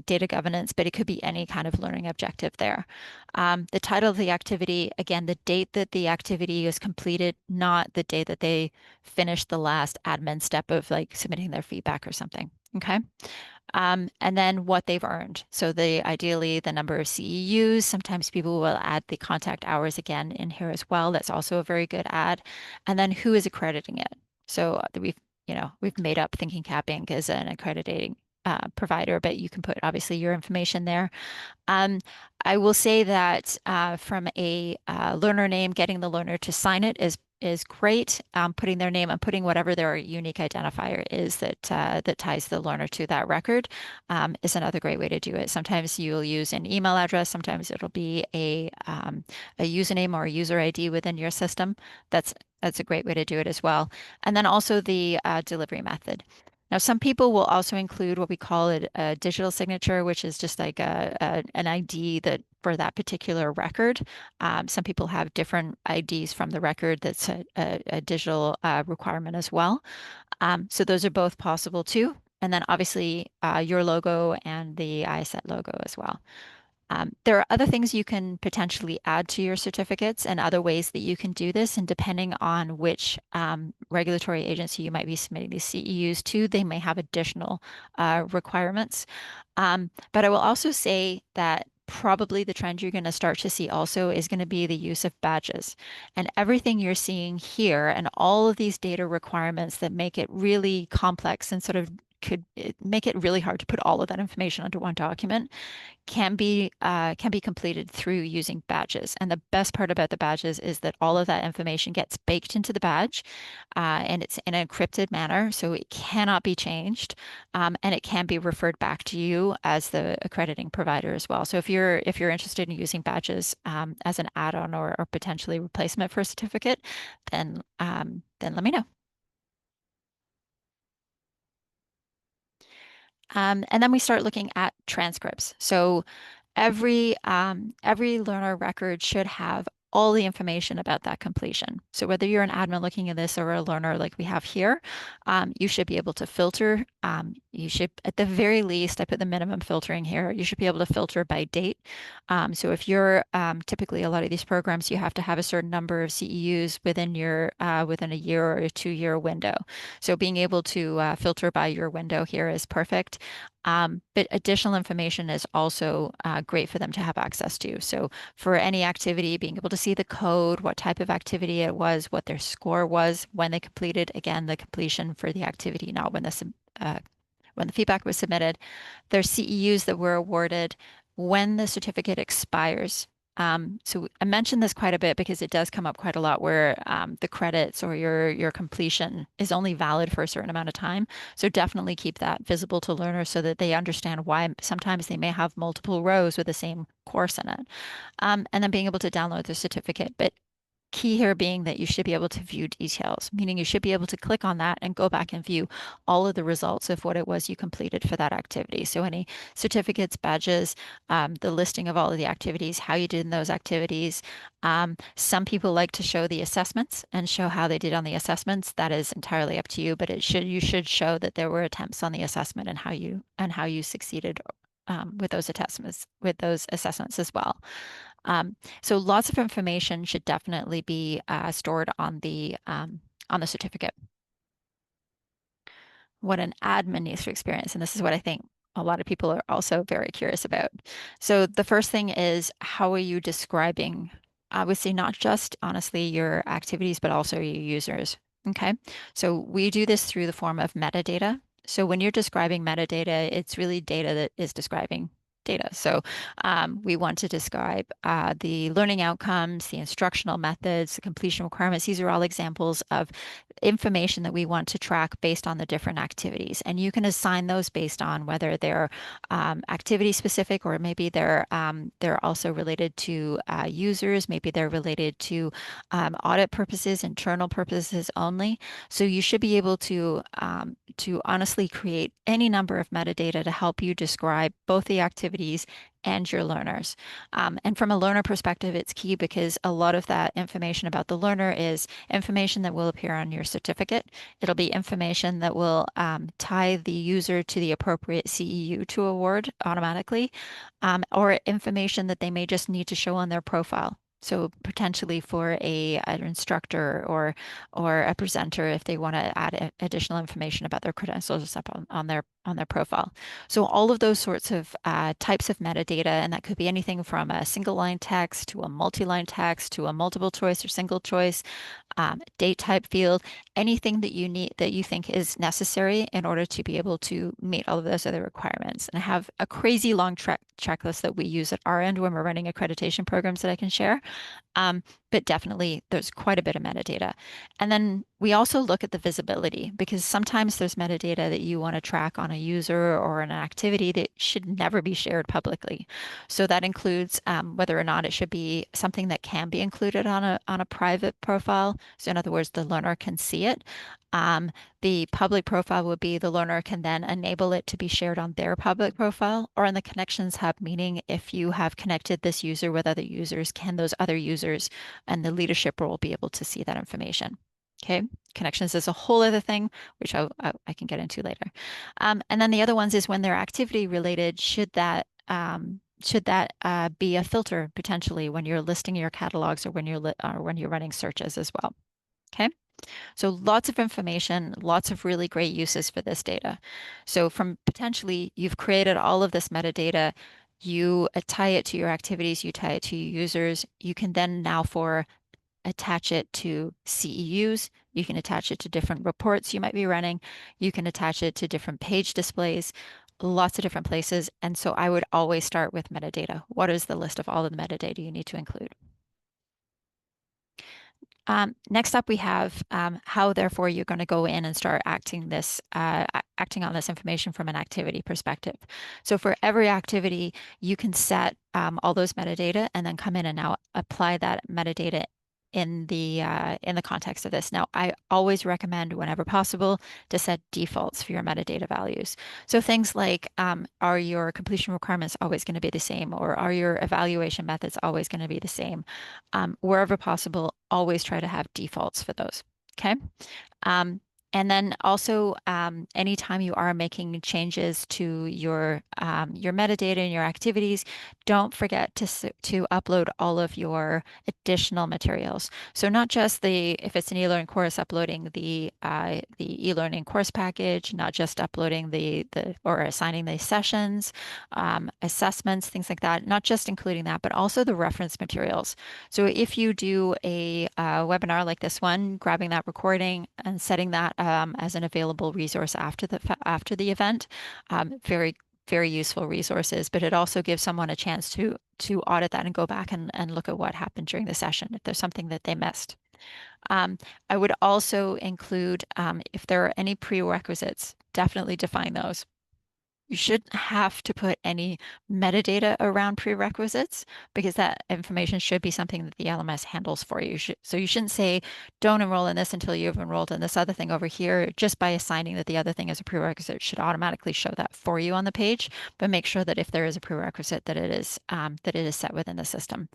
data governance, but it could be any kind of learning objective there. The title of the activity, again, the date that the activity is completed, not the date that they finished the last admin step of like submitting their feedback or something. Okay. And then what they've earned. So ideally the number of CEUs. Sometimes people will add the contact hours again in here as well. That's also a very good add. And then who is accrediting it? So we've made up Thinking Cap Inc. as an accrediting provider, but you can put obviously your information there. Um, I will say that from a learner name, getting the learner to sign it is great. Putting their name and putting whatever their unique identifier is that ties the learner to that record is another great way to do it. Sometimes you'll use an email address. Sometimes it'll be a username or a user ID within your system. That's a great way to do it as well. And then also the delivery method. Now, some people will also include what we call a digital signature, which is just like an ID that for that particular record. Some people have different IDs from the record that's a digital requirement as well. So those are both possible too. And then obviously your logo and the IACET logo as well. There are other things you can potentially add to your certificates and other ways that you can do this. And depending on which regulatory agency you might be submitting these CEUs to, they may have additional requirements. But I will also say that probably the trend you're going to start to see also is going to be the use of badges. And everything you're seeing here and all of these data requirements that make it really complex and sort of could make it really hard to put all of that information under one document can be completed through using badges. And the best part about the badges is that all of that information gets baked into the badge, and it's in an encrypted manner, so it cannot be changed, and it can be referred back to you as the accrediting provider as well. So if you're interested in using badges as an add-on or potentially replacement for a certificate, then let me know. And then we start looking at transcripts. So every learner record should have all the information about that completion. So whether you're an admin looking at this or a learner like we have here, you should be able to filter. You should, at the very least, I put the minimum filtering here. You should be able to filter by date. So if you're typically a lot of these programs, you have to have a certain number of CEUs within within a year or a 2-year window. So being able to filter by your window here is perfect. But additional information is also great for them to have access to. So for any activity, being able to see the code, what type of activity it was, what their score was when they completed, again, the completion for the activity, not when the feedback was submitted, their CEUs that were awarded, when the certificate expires. So I mentioned this quite a bit because it does come up quite a lot where the credits or your completion is only valid for a certain amount of time. So definitely keep that visible to learners so that they understand why sometimes they may have multiple rows with the same course in it. And then being able to download the certificate. But key here being that you should be able to view details, meaning you should be able to click on that and go back and view all of the results of what it was you completed for that activity. So any certificates, badges, the listing of all of the activities, how you did in those activities. Some people like to show the assessments and show how they did on the assessments. That is entirely up to you, but you should show that there were attempts on the assessment and how you succeeded with those assessments as well. So lots of information should definitely be stored on the certificate. What an admin needs to experience, and this is what I think a lot of people are also very curious about. So the first thing is, how are you describing, I would say not just honestly your activities, but also your users. Okay, so we do this through the form of metadata. So when you're describing metadata, it's really data that is describing data. So we want to describe the learning outcomes, the instructional methods, the completion requirements. These are all examples of information that we want to track based on the different activities. And you can assign those based on whether they're activity specific, or maybe they're also related to users, maybe they're related to audit purposes, internal purposes only. So you should be able to honestly create any number of metadata to help you describe both the activities and your learners. And from a learner perspective, it's key because a lot of that information about the learner is information that will appear on your certificate. It'll be information that will tie the user to the appropriate CEU to award automatically, or information that they may just need to show on their profile. So potentially for an instructor or a presenter, if they want to add additional information about their credentials up on their profile. So all of those sorts of types of metadata, and that could be anything from a single line text to a multi-line text to a multiple choice or single choice, date type field, anything that you need that you think is necessary in order to be able to meet all of those other requirements. And I have a crazy long checklist that we use at our end when we're running accreditation programs that I can share. But definitely there's quite a bit of metadata. And then we also look at the visibility, because sometimes there's metadata that you want to track on a user or an activity that should never be shared publicly. So that includes whether or not it should be something that can be included on a private profile. So in other words, the learner can see it. The public profile would be the learner can then enable it to be shared on their public profile or in the connections hub, meaning if you have connected this user with other users, can those other users and the leadership role be able to see that information? Okay, connections is a whole other thing, which I can get into later. And then the other ones is when they're activity related, should that be a filter potentially when you're listing your catalogs or when you're running searches as well? Okay. So lots of information, lots of really great uses for this data. So from potentially you've created all of this metadata, you tie it to your activities, you tie it to your users. You can then now attach it to CEUs. You can attach it to different reports you might be running. You can attach it to different page displays, lots of different places. And so I would always start with metadata. What is the list of all of the metadata you need to include? Next up, we have how, therefore, you're going to go in and start acting on this information from an activity perspective. So for every activity, you can set all those metadata and then come in and now apply that metadata in the context of this. Now, I always recommend, whenever possible, to set defaults for your metadata values. So things like, are your completion requirements always going to be the same, or are your evaluation methods always going to be the same? Wherever possible, always try to have defaults for those. Okay. And then also, anytime you are making changes to your metadata and your activities, don't forget to upload all of your additional materials. So not just if it's an e-learning course, uploading the e-learning course package, not just uploading or assigning the sessions, assessments, things like that. Not just including that, but also the reference materials. So if you do a webinar like this one, grabbing that recording and setting that as an available resource after the event, very, very useful resources. But it also gives someone a chance to audit that and go back and look at what happened during the session if there's something that they missed. I would also include, if there are any prerequisites, definitely define those. You shouldn't have to put any metadata around prerequisites, because that information should be something that the LMS handles for you. So you shouldn't say, don't enroll in this until you've enrolled in this other thing over here. Just by assigning that the other thing is a prerequisite, it should automatically show that for you on the page. But make sure that if there is a prerequisite, that it is set within the system.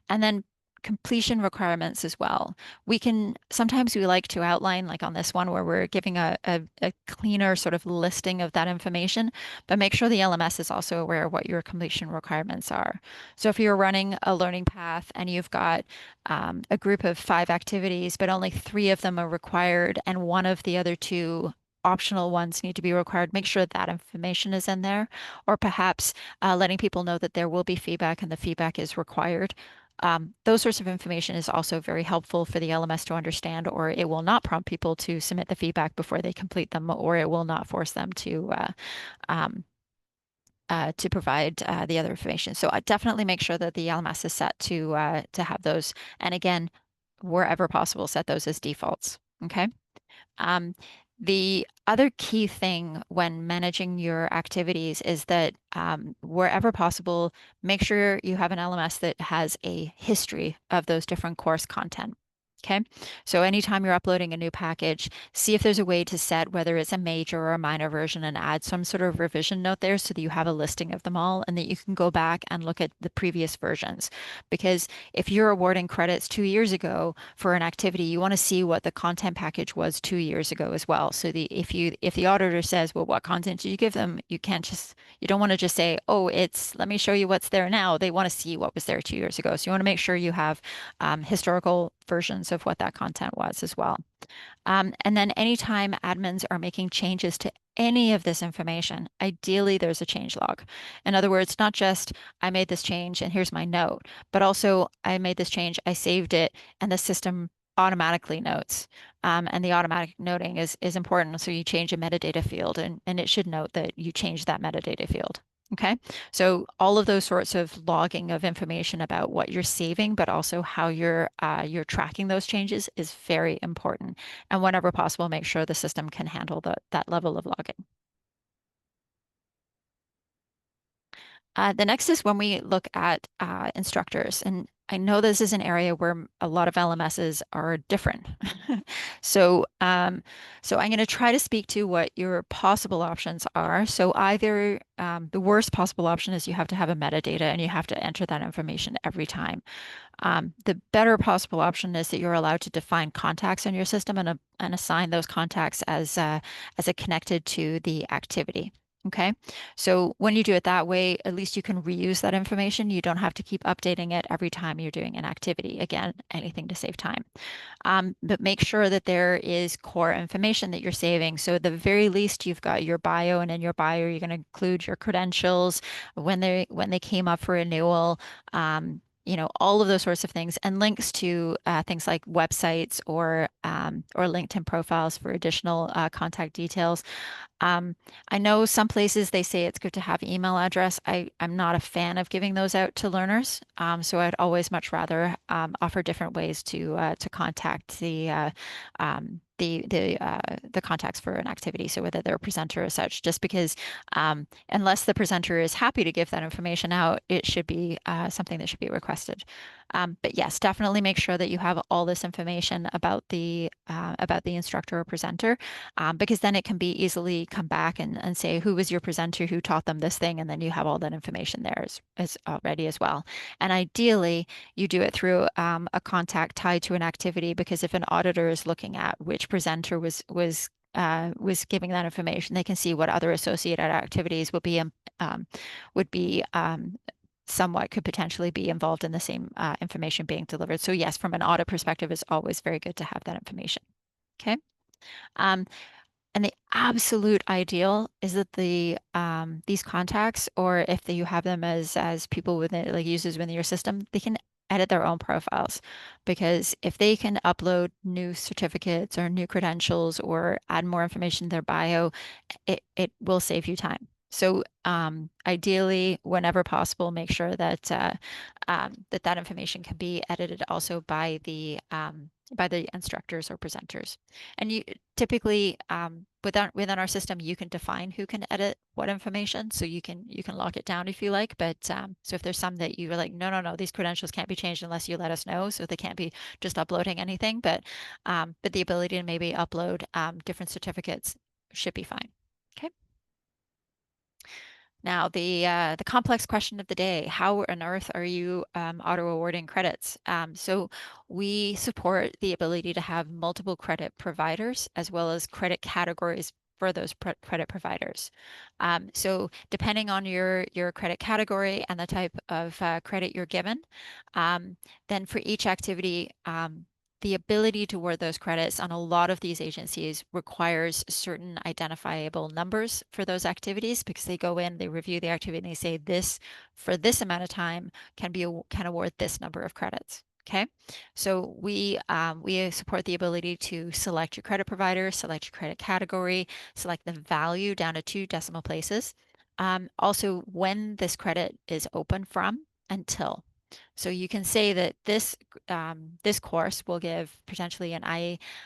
And then completion requirements as well. Sometimes we like to outline, like on this one, where we're giving a cleaner sort of listing of that information, but make sure the LMS is also aware of what your completion requirements are. So if you're running a learning path and you've got a group of 5 activities, but only 3 of them are required and one of the other 2 optional ones need to be required, make sure that information is in there, or perhaps letting people know that there will be feedback and the feedback is required. Those sorts of information is also very helpful for the LMS to understand, or it will not prompt people to submit the feedback before they complete them, or it will not force them to to provide the other information. So I definitely make sure that the LMS is set to have those. And again, wherever possible, set those as defaults. Okay. Um, the other key thing when managing your activities is that wherever possible, make sure you have an LMS that has a history of those different course content. Okay, so anytime you're uploading a new package, see if there's a way to set whether it's a major or a minor version and add some sort of revision note there so that you have a listing of them all and that you can go back and look at the previous versions. Because if you're awarding credits 2 years ago for an activity, you want to see what the content package was 2 years ago as well. So if the auditor says, well, what content did you give them? You don't want to just say, oh, let me show you what's there now. They want to see what was there 2 years ago. So you want to make sure you have historical versions of what that content was as well. And then anytime admins are making changes to any of this information, ideally there's a change log. In other words, not just I made this change and here's my note, but also I made this change, I saved it, and the system automatically notes. And the automatic noting is important. So you change a metadata field and it should note that you changed that metadata field. Okay, so all of those sorts of logging of information about what you're saving, but also how you're tracking those changes is very important. And whenever possible, make sure the system can handle that level of logging. The next is when we look at instructors. And I know this is an area where a lot of LMSs are different. So I'm going to try to speak to what your possible options are. So either the worst possible option is you have to have a metadata and you have to enter that information every time. The better possible option is that you're allowed to define contacts in your system and assign those contacts as a connected to the activity. Okay, so when you do it that way, at least you can reuse that information. You don't have to keep updating it every time you're doing an activity. Again, anything to save time. But make sure that there is core information that you're saving. So at the very least, you've got your bio, and in your bio, you're going to include your credentials, when they came up for renewal, all of those sorts of things, and links to things like websites or LinkedIn profiles for additional contact details. Um, I know some places they say it's good to have email address. I'm not a fan of giving those out to learners. So I'd always much rather offer different ways to contact the contacts for an activity. So whether they're a presenter or such, just because unless the presenter is happy to give that information out, it should be something that should be requested. But yes, definitely make sure that you have all this information about the instructor or presenter, because then it can be easily come back and say who was your presenter, who taught them this thing, and then you have all that information there as already as well. And ideally, you do it through a contact tied to an activity, because if an auditor is looking at which presenter was giving that information, they can see what other associated activities would be somewhat could potentially be involved in the same information being delivered. So yes, from an audit perspective, it's always very good to have that information. Okay. Um, and the absolute ideal is that these contacts, or if you have them as people within, like users within your system, they can edit their own profiles. Because if they can upload new certificates or new credentials or add more information to their bio, it will save you time. So ideally, whenever possible, make sure that information can be edited also by the instructors or presenters. And you typically within our system, you can define who can edit what information, so you can lock it down if you like. But so if there's some that you are like, no, these credentials can't be changed unless you let us know, so they can't be just uploading anything. But the ability to maybe upload different certificates should be fine. Okay. Now, the complex question of the day: how on earth are you auto awarding credits? So we support the ability to have multiple credit providers as well as credit categories for those credit providers. So depending on your credit category and the type of credit you're given, then for each activity, the ability to award those credits on a lot of these agencies requires certain identifiable numbers for those activities, because they go in, they review the activity, and they say this for this amount of time can award this number of credits. Okay, so we support the ability to select your credit provider, select your credit category, select the value down to 2 decimal places. Also, when this credit is open from until. So you can say that this course will give potentially an IACET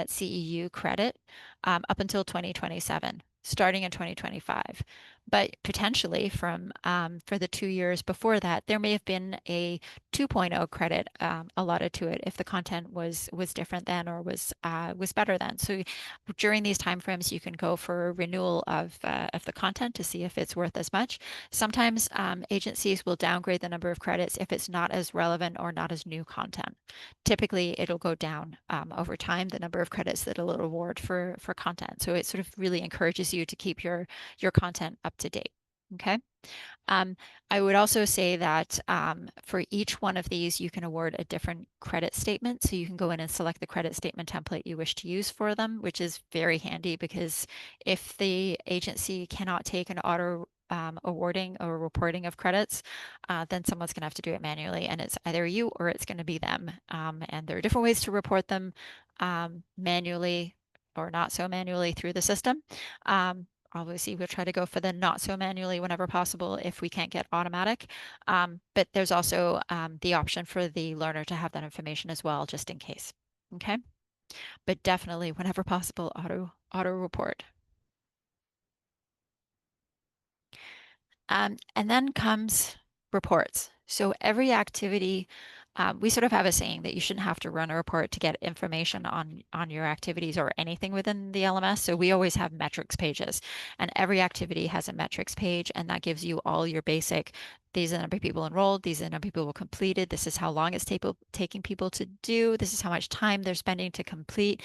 CEU credit up until 2027, starting in 2025. But potentially for the 2 years before that, there may have been a 2.0 credit allotted to it if the content was different then or was better then. So during these timeframes, you can go for renewal of the content to see if it's worth as much. Sometimes agencies will downgrade the number of credits if it's not as relevant or not as new content. Typically, it'll go down over time, the number of credits that it'll award for content. So it sort of really encourages you to keep your content up to date. Okay. Um, I would also say that for each one of these, you can award a different credit statement. So you can go in and select the credit statement template you wish to use for them, which is very handy because if the agency cannot take an auto awarding or reporting of credits, then someone's going to have to do it manually. And it's either you or it's going to be them. And there are different ways to report them manually or not so manually through the system. Obviously, we'll try to go for the not so manually whenever possible if we can't get automatic. But there's also the option for the learner to have that information as well, just in case. Okay. But definitely, whenever possible, auto report. And then comes reports. So every activity, we sort of have a saying that you shouldn't have to run a report to get information on your activities or anything within the LMS. So we always have metrics pages, and every activity has a metrics page, and that gives you all your basic. These are the number of people enrolled. These are the number of people completed. This is how long it's taking people to do. This is how much time they're spending to complete.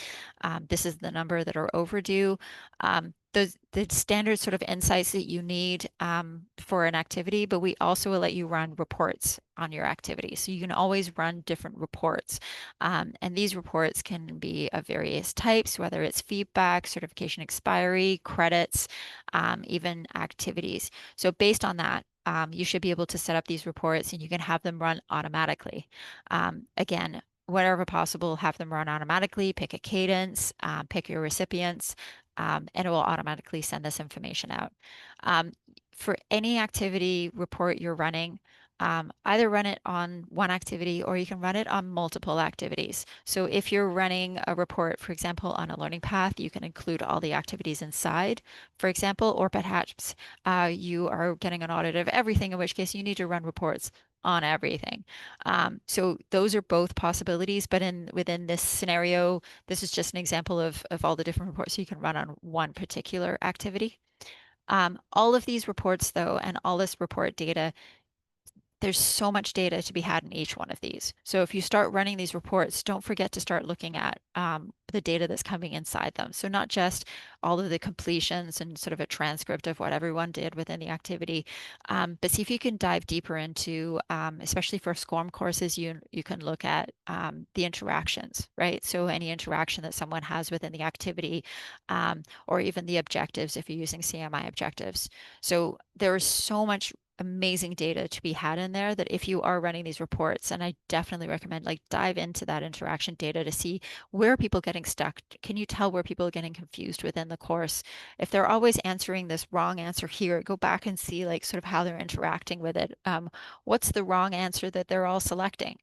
This is the number that are overdue. The standard sort of insights that you need for an activity, but we also will let you run reports on your activity. So you can always run different reports. And these reports can be of various types, whether it's feedback, certification expiry, credits, even activities. So based on that, you should be able to set up these reports and you can have them run automatically. Again, wherever possible, have them run automatically, pick a cadence, pick your recipients, and it will automatically send this information out. For any activity report you're running, either run it on one activity or you can run it on multiple activities. So if you're running a report, for example, on a learning path, you can include all the activities inside, for example, or perhaps you are getting an audit of everything, in which case you need to run reports on everything. So those are both possibilities, but within this scenario, this is just an example of all the different reports you can run on one particular activity. All of these reports, though, and all this report data, there's so much data to be had in each one of these. So if you start running these reports, don't forget to start looking at the data that's coming inside them. So not just all of the completions and sort of a transcript of what everyone did within the activity, but see if you can dive deeper into, especially for SCORM courses, you can look at the interactions, right? So any interaction that someone has within the activity, or even the objectives if you're using CMI objectives. So there is so much amazing data to be had in there that if you are running these reports, and I definitely recommend like dive into that interaction data to see where are people getting stuck. Can you tell where people are getting confused within the course? If they're always answering this wrong answer here, go back and see like sort of how they're interacting with it. What's the wrong answer that they're all selecting?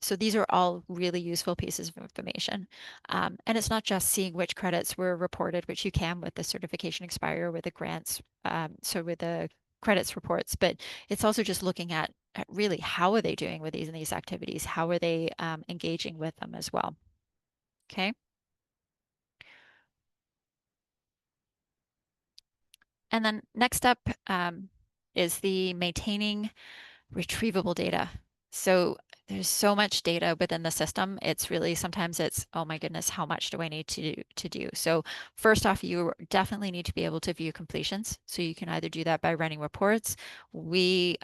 So these are all really useful pieces of information. And it's not just seeing which credits were reported, which you can with the certification expire, with the grants, so with the credits reports, but it's also just looking at really how are they doing with these activities? How are they engaging with them as well? Okay. And then next up is the maintaining retrievable data. So there's so much data within the system. It's really sometimes it's, oh my goodness, how much do I need to do? So first off, you definitely need to be able to view completions. So you can either do that by running reports. We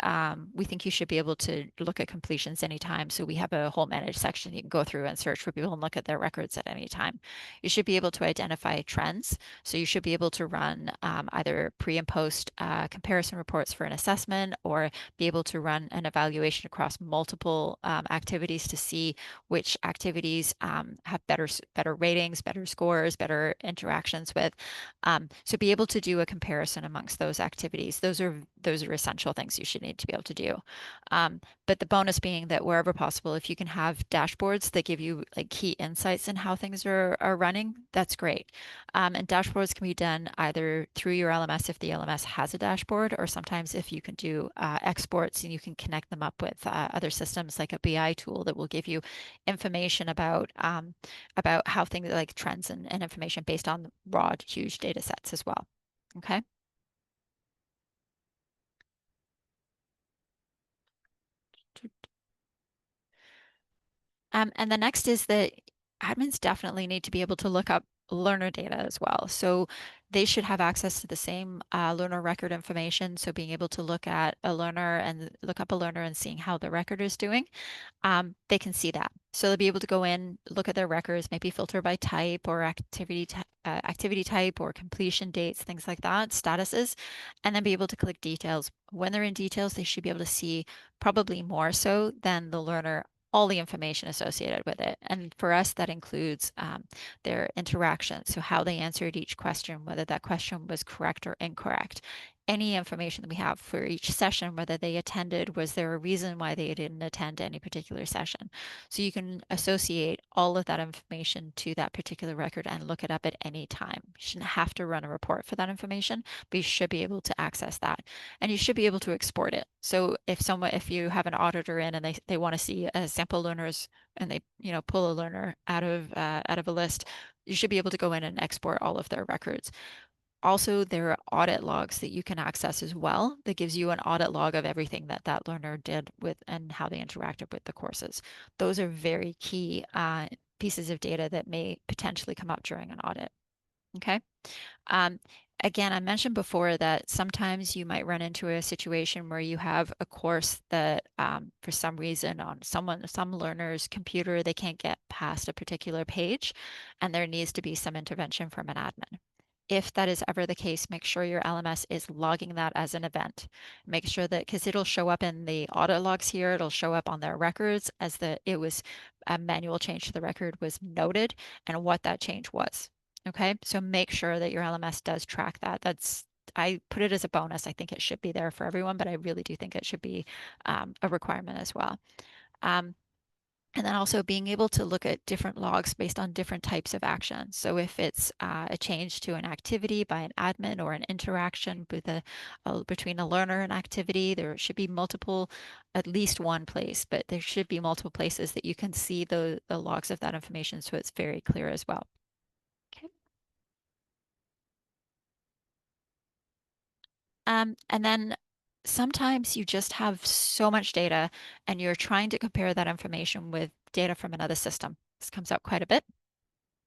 think you should be able to look at completions anytime. So we have a whole manage section you can go through and search for people and look at their records at any time. You should be able to identify trends. So you should be able to run either pre and post comparison reports for an assessment or be able to run an evaluation across multiple activities to see which activities have better ratings, better scores, better interactions with. So be able to do a comparison amongst those activities. Those are essential things you should need to be able to do. But the bonus being that wherever possible, if you can have dashboards that give you like key insights in how things are running, that's great. And dashboards can be done either through your LMS if the LMS has a dashboard, or sometimes if you can do exports and you can connect them up with other systems like a BI tool that will give you information about how things like trends and information based on raw, huge data sets as well. Okay. And the next is that admins definitely need to be able to look up learner data as well. So they should have access to the same learner record information. So being able to look at a learner and look up a learner and seeing how the record is doing, they can see that. So they'll be able to go in, look at their records, maybe filter by type or activity type or completion dates, things like that, statuses, and then be able to click details. When they're in details, they should be able to see probably more so than the learner all the information associated with it. And for us, that includes their interaction. So how they answered each question, whether that question was correct or incorrect. Any information that we have for each session, whether they attended, was there a reason why they didn't attend any particular session? So you can associate all of that information to that particular record and look it up at any time. You shouldn't have to run a report for that information, but you should be able to access that. And you should be able to export it. So if you have an auditor in and they want to see sample learners and they pull a learner out of a list, you should be able to go in and export all of their records. Also, there are audit logs that you can access as well that gives you an audit log of everything that that learner did with and how they interacted with the courses. Those are very key pieces of data that may potentially come up during an audit. Okay. Um, Again, I mentioned before that sometimes you might run into a situation where you have a course that, for some reason, on some learner's computer, they can't get past a particular page, and there needs to be some intervention from an admin. If that is ever the case, make sure your LMS is logging that as an event. Make sure that, because it'll show up in the audit logs here, it'll show up on their records as it was a manual change to the record was noted and what that change was. Okay, so make sure that your LMS does track that. I put it as a bonus. I think it should be there for everyone, but I really do think it should be a requirement as well. And then also being able to look at different logs based on different types of action. So if it's a change to an activity by an admin or an interaction between a learner and activity, there should be multiple, at least one place, but there should be multiple places that you can see the logs of that information so it's very clear as well. Okay. And then sometimes you just have so much data and you're trying to compare that information with data from another system. This comes up quite a bit.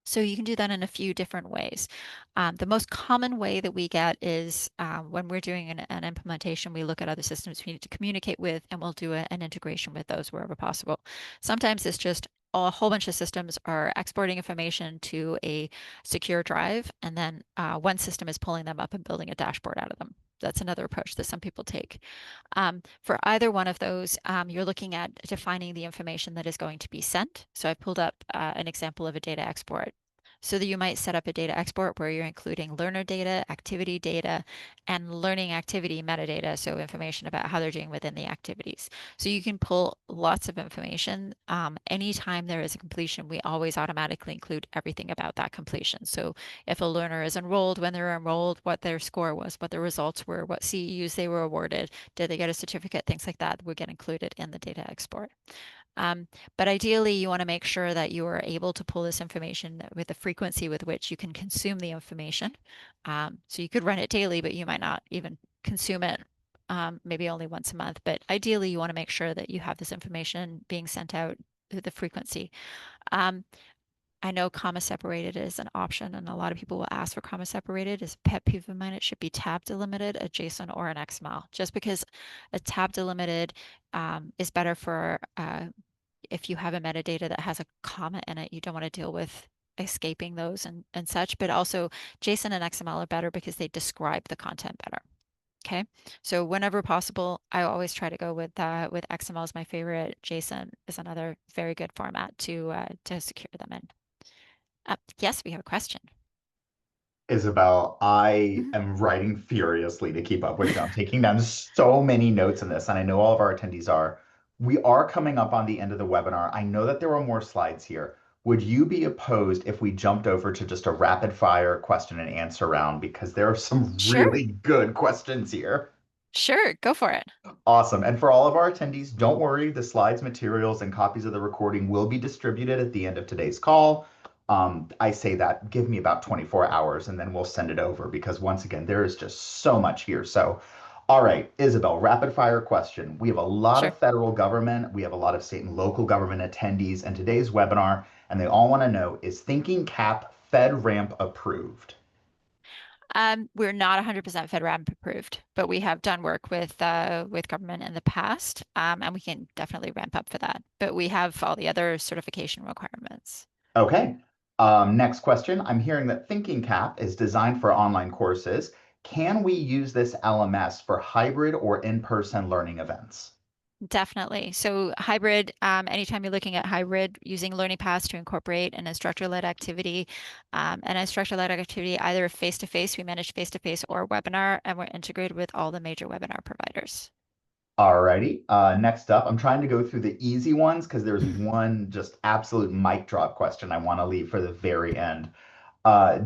So you can do that in a few different ways. The most common way that we get is when we're doing an implementation, we look at other systems we need to communicate with, and we'll do an integration with those wherever possible. Sometimes it's just a whole bunch of systems are exporting information to a secure drive, and then one system is pulling them up and building a dashboard out of them. That's another approach that some people take. For either one of those, you're looking at defining the information that is going to be sent. So I pulled up an example of a data export. So that you might set up a data export where you're including learner data, activity data, and learning activity metadata, so information about how they're doing within the activities. So you can pull lots of information. Anytime there is a completion, we always automatically include everything about that completion. So if a learner is enrolled, when they're enrolled, what their score was, what their results were, what CEUs they were awarded, did they get a certificate, things like that would get included in the data export. But ideally, you want to make sure that you are able to pull this information with the frequency with which you can consume the information. So you could run it daily, but you might not even consume it maybe only once a month. But ideally, you want to make sure that you have this information being sent out with the frequency. I know comma separated is an option, and a lot of people will ask for comma separated. As a pet peeve of mine, it should be tab delimited, a JSON or an XML. Just because a tab delimited is better for if you have a metadata that has a comma in it, you don't want to deal with escaping those and such. But also, JSON and XML are better because they describe the content better. Okay. So whenever possible, I always try to go with XML is my favorite. JSON is another very good format to secure them in. Yes, we have a question. Isabel, I Mhm. am writing furiously to keep up with you. I'm taking down so many notes in this, and I know all of our attendees are. We are coming up on the end of the webinar. I know that there are more slides here. Would you be opposed if we jumped over to just a rapid fire question and answer round? Because there are some Sure. really good questions here. Sure. Go for it. Awesome. And for all of our attendees, don't worry, the slides, materials, and copies of the recording will be distributed at the end of today's call. I say that, give me about 24 hours and then we'll send it over because once again, there is just so much here. So, all right, Isabel, rapid fire question. We have a lot Sure. of federal government, we have a lot of state and local government attendees in today's webinar, and they all want to know, is Thinking Cap FedRAMP approved? We're not 100% FedRAMP approved, but we have done work with government in the past, and we can definitely ramp up for that. But we have all the other certification requirements. Okay. Next question. I'm hearing that Thinking Cap is designed for online courses. Can we use this LMS for hybrid or in-person learning events? Definitely. So hybrid, anytime you're looking at hybrid, using learning paths to incorporate an instructor-led activity, either face-to-face, we manage face-to-face or webinar, and we're integrated with all the major webinar providers. Alrighty. Next up, I'm trying to go through the easy ones because there's one just absolute mic drop question I want to leave for the very end.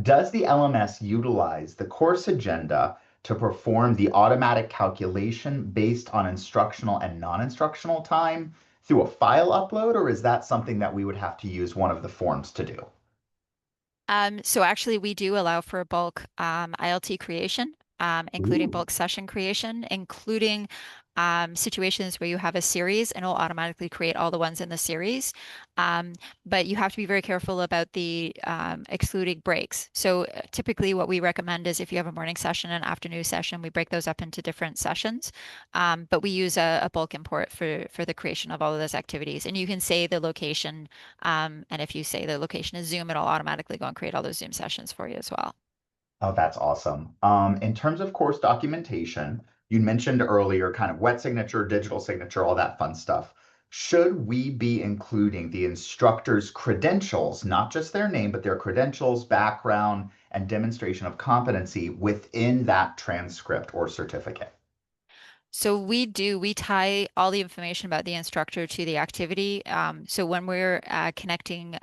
Does the LMS utilize the course agenda to perform the automatic calculation based on instructional and non-instructional time through a file upload, or is that something that we would have to use one of the forms to do? So actually, we do allow for bulk ILT creation, including Ooh. bulk session creation, including situations where you have a series and it'll automatically create all the ones in the series. Um, but you have to be very careful about the excluding breaks. So typically what we recommend is if you have a morning session and afternoon session, we break those up into different sessions. But we use a bulk import for the creation of all of those activities. And you can say the location and if you say the location is Zoom, it'll automatically go and create all those Zoom sessions for you as well. Oh, that's awesome. In terms of course documentation, you mentioned earlier kind of wet signature, digital signature, all that fun stuff. Should we be including the instructor's credentials, not just their name, but their credentials, background, and demonstration of competency within that transcript or certificate? So we tie all the information about the instructor to the activity. So when we're connecting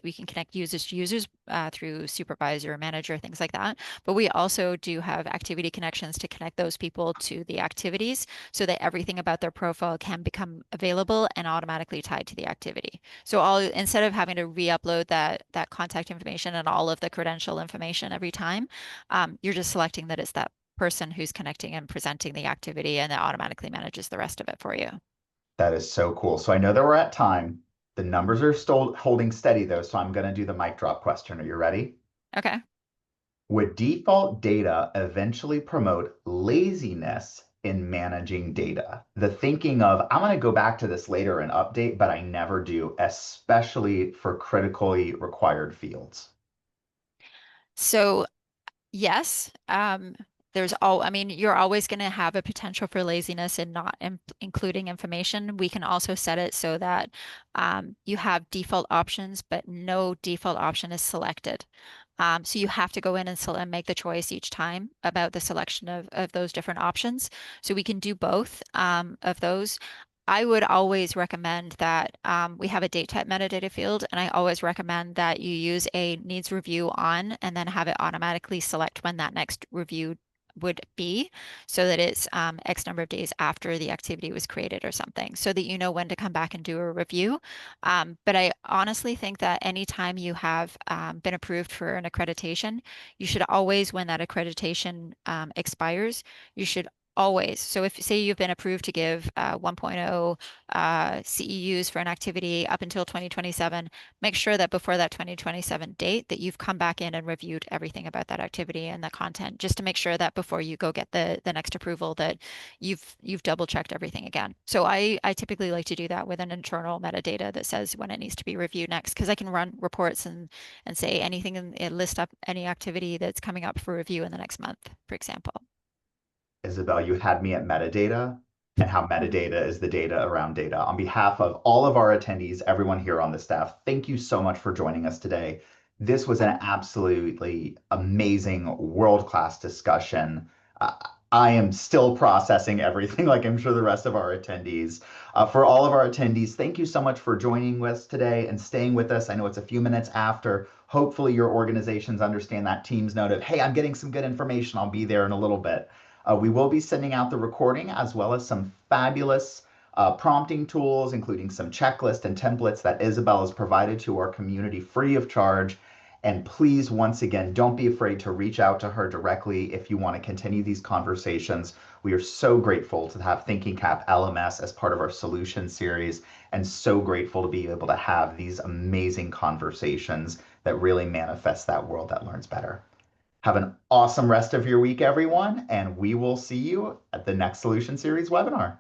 we can connect users to users through supervisor, manager, things like that. But we also do have activity connections to connect those people to the activities so that everything about their profile can become available and automatically tied to the activity. So all instead of having to re-upload that contact information and all of the credential information every time, you're just selecting that it's that person who's connecting and presenting the activity, and it automatically manages the rest of it for you. That is so cool. So I know that we're at time. The numbers are still holding steady though, so I'm going to do the mic drop question. Are you ready? Okay. Would default data eventually promote laziness in managing data? The thinking of, I'm going to go back to this later and update, but I never do, especially for critically required fields. So yes, I mean, you're always going to have a potential for laziness in not including information. We can also set it so that you have default options, but no default option is selected. So you have to go in and make the choice each time about the selection of those different options. So we can do both of those. I would always recommend that we have a date type metadata field, and I always recommend that you use a needs review on and then have it automatically select when that next review would be so that it's X number of days after the activity was created or something so that you know when to come back and do a review. But I honestly think that anytime you have been approved for an accreditation, you should always, when that accreditation expires, you should always. So if say you've been approved to give 1.0 CEUs for an activity up until 2027, make sure that before that 2027 date that you've come back in and reviewed everything about that activity and the content, just to make sure that before you go get the next approval that you've double checked everything again. So I typically like to do that with an internal metadata that says when it needs to be reviewed next, because I can run reports and say anything and list up any activity that's coming up for review in the next month, for example. Isabel, you had me at metadata and how metadata is the data around data. On behalf of all of our attendees, everyone here on the staff, thank you so much for joining us today. This was an absolutely amazing, world-class discussion. Uh, I am still processing everything, like I'm sure the rest of our attendees. For all of our attendees, thank you so much for joining us today and staying with us. I know it's a few minutes after. Hopefully, your organizations understand that Teams note of, hey, I'm getting some good information. I'll be there in a little bit. We will be sending out the recording as well as some fabulous prompting tools, including some checklists and templates that Isabel has provided to our community free of charge. And please, once again, don't be afraid to reach out to her directly if you want to continue these conversations. We are so grateful to have Thinking Cap LMS as part of our solution series, and so grateful to be able to have these amazing conversations that really manifest that world that learns better. Have an awesome rest of your week, everyone, and we will see you at the next Solution Series webinar.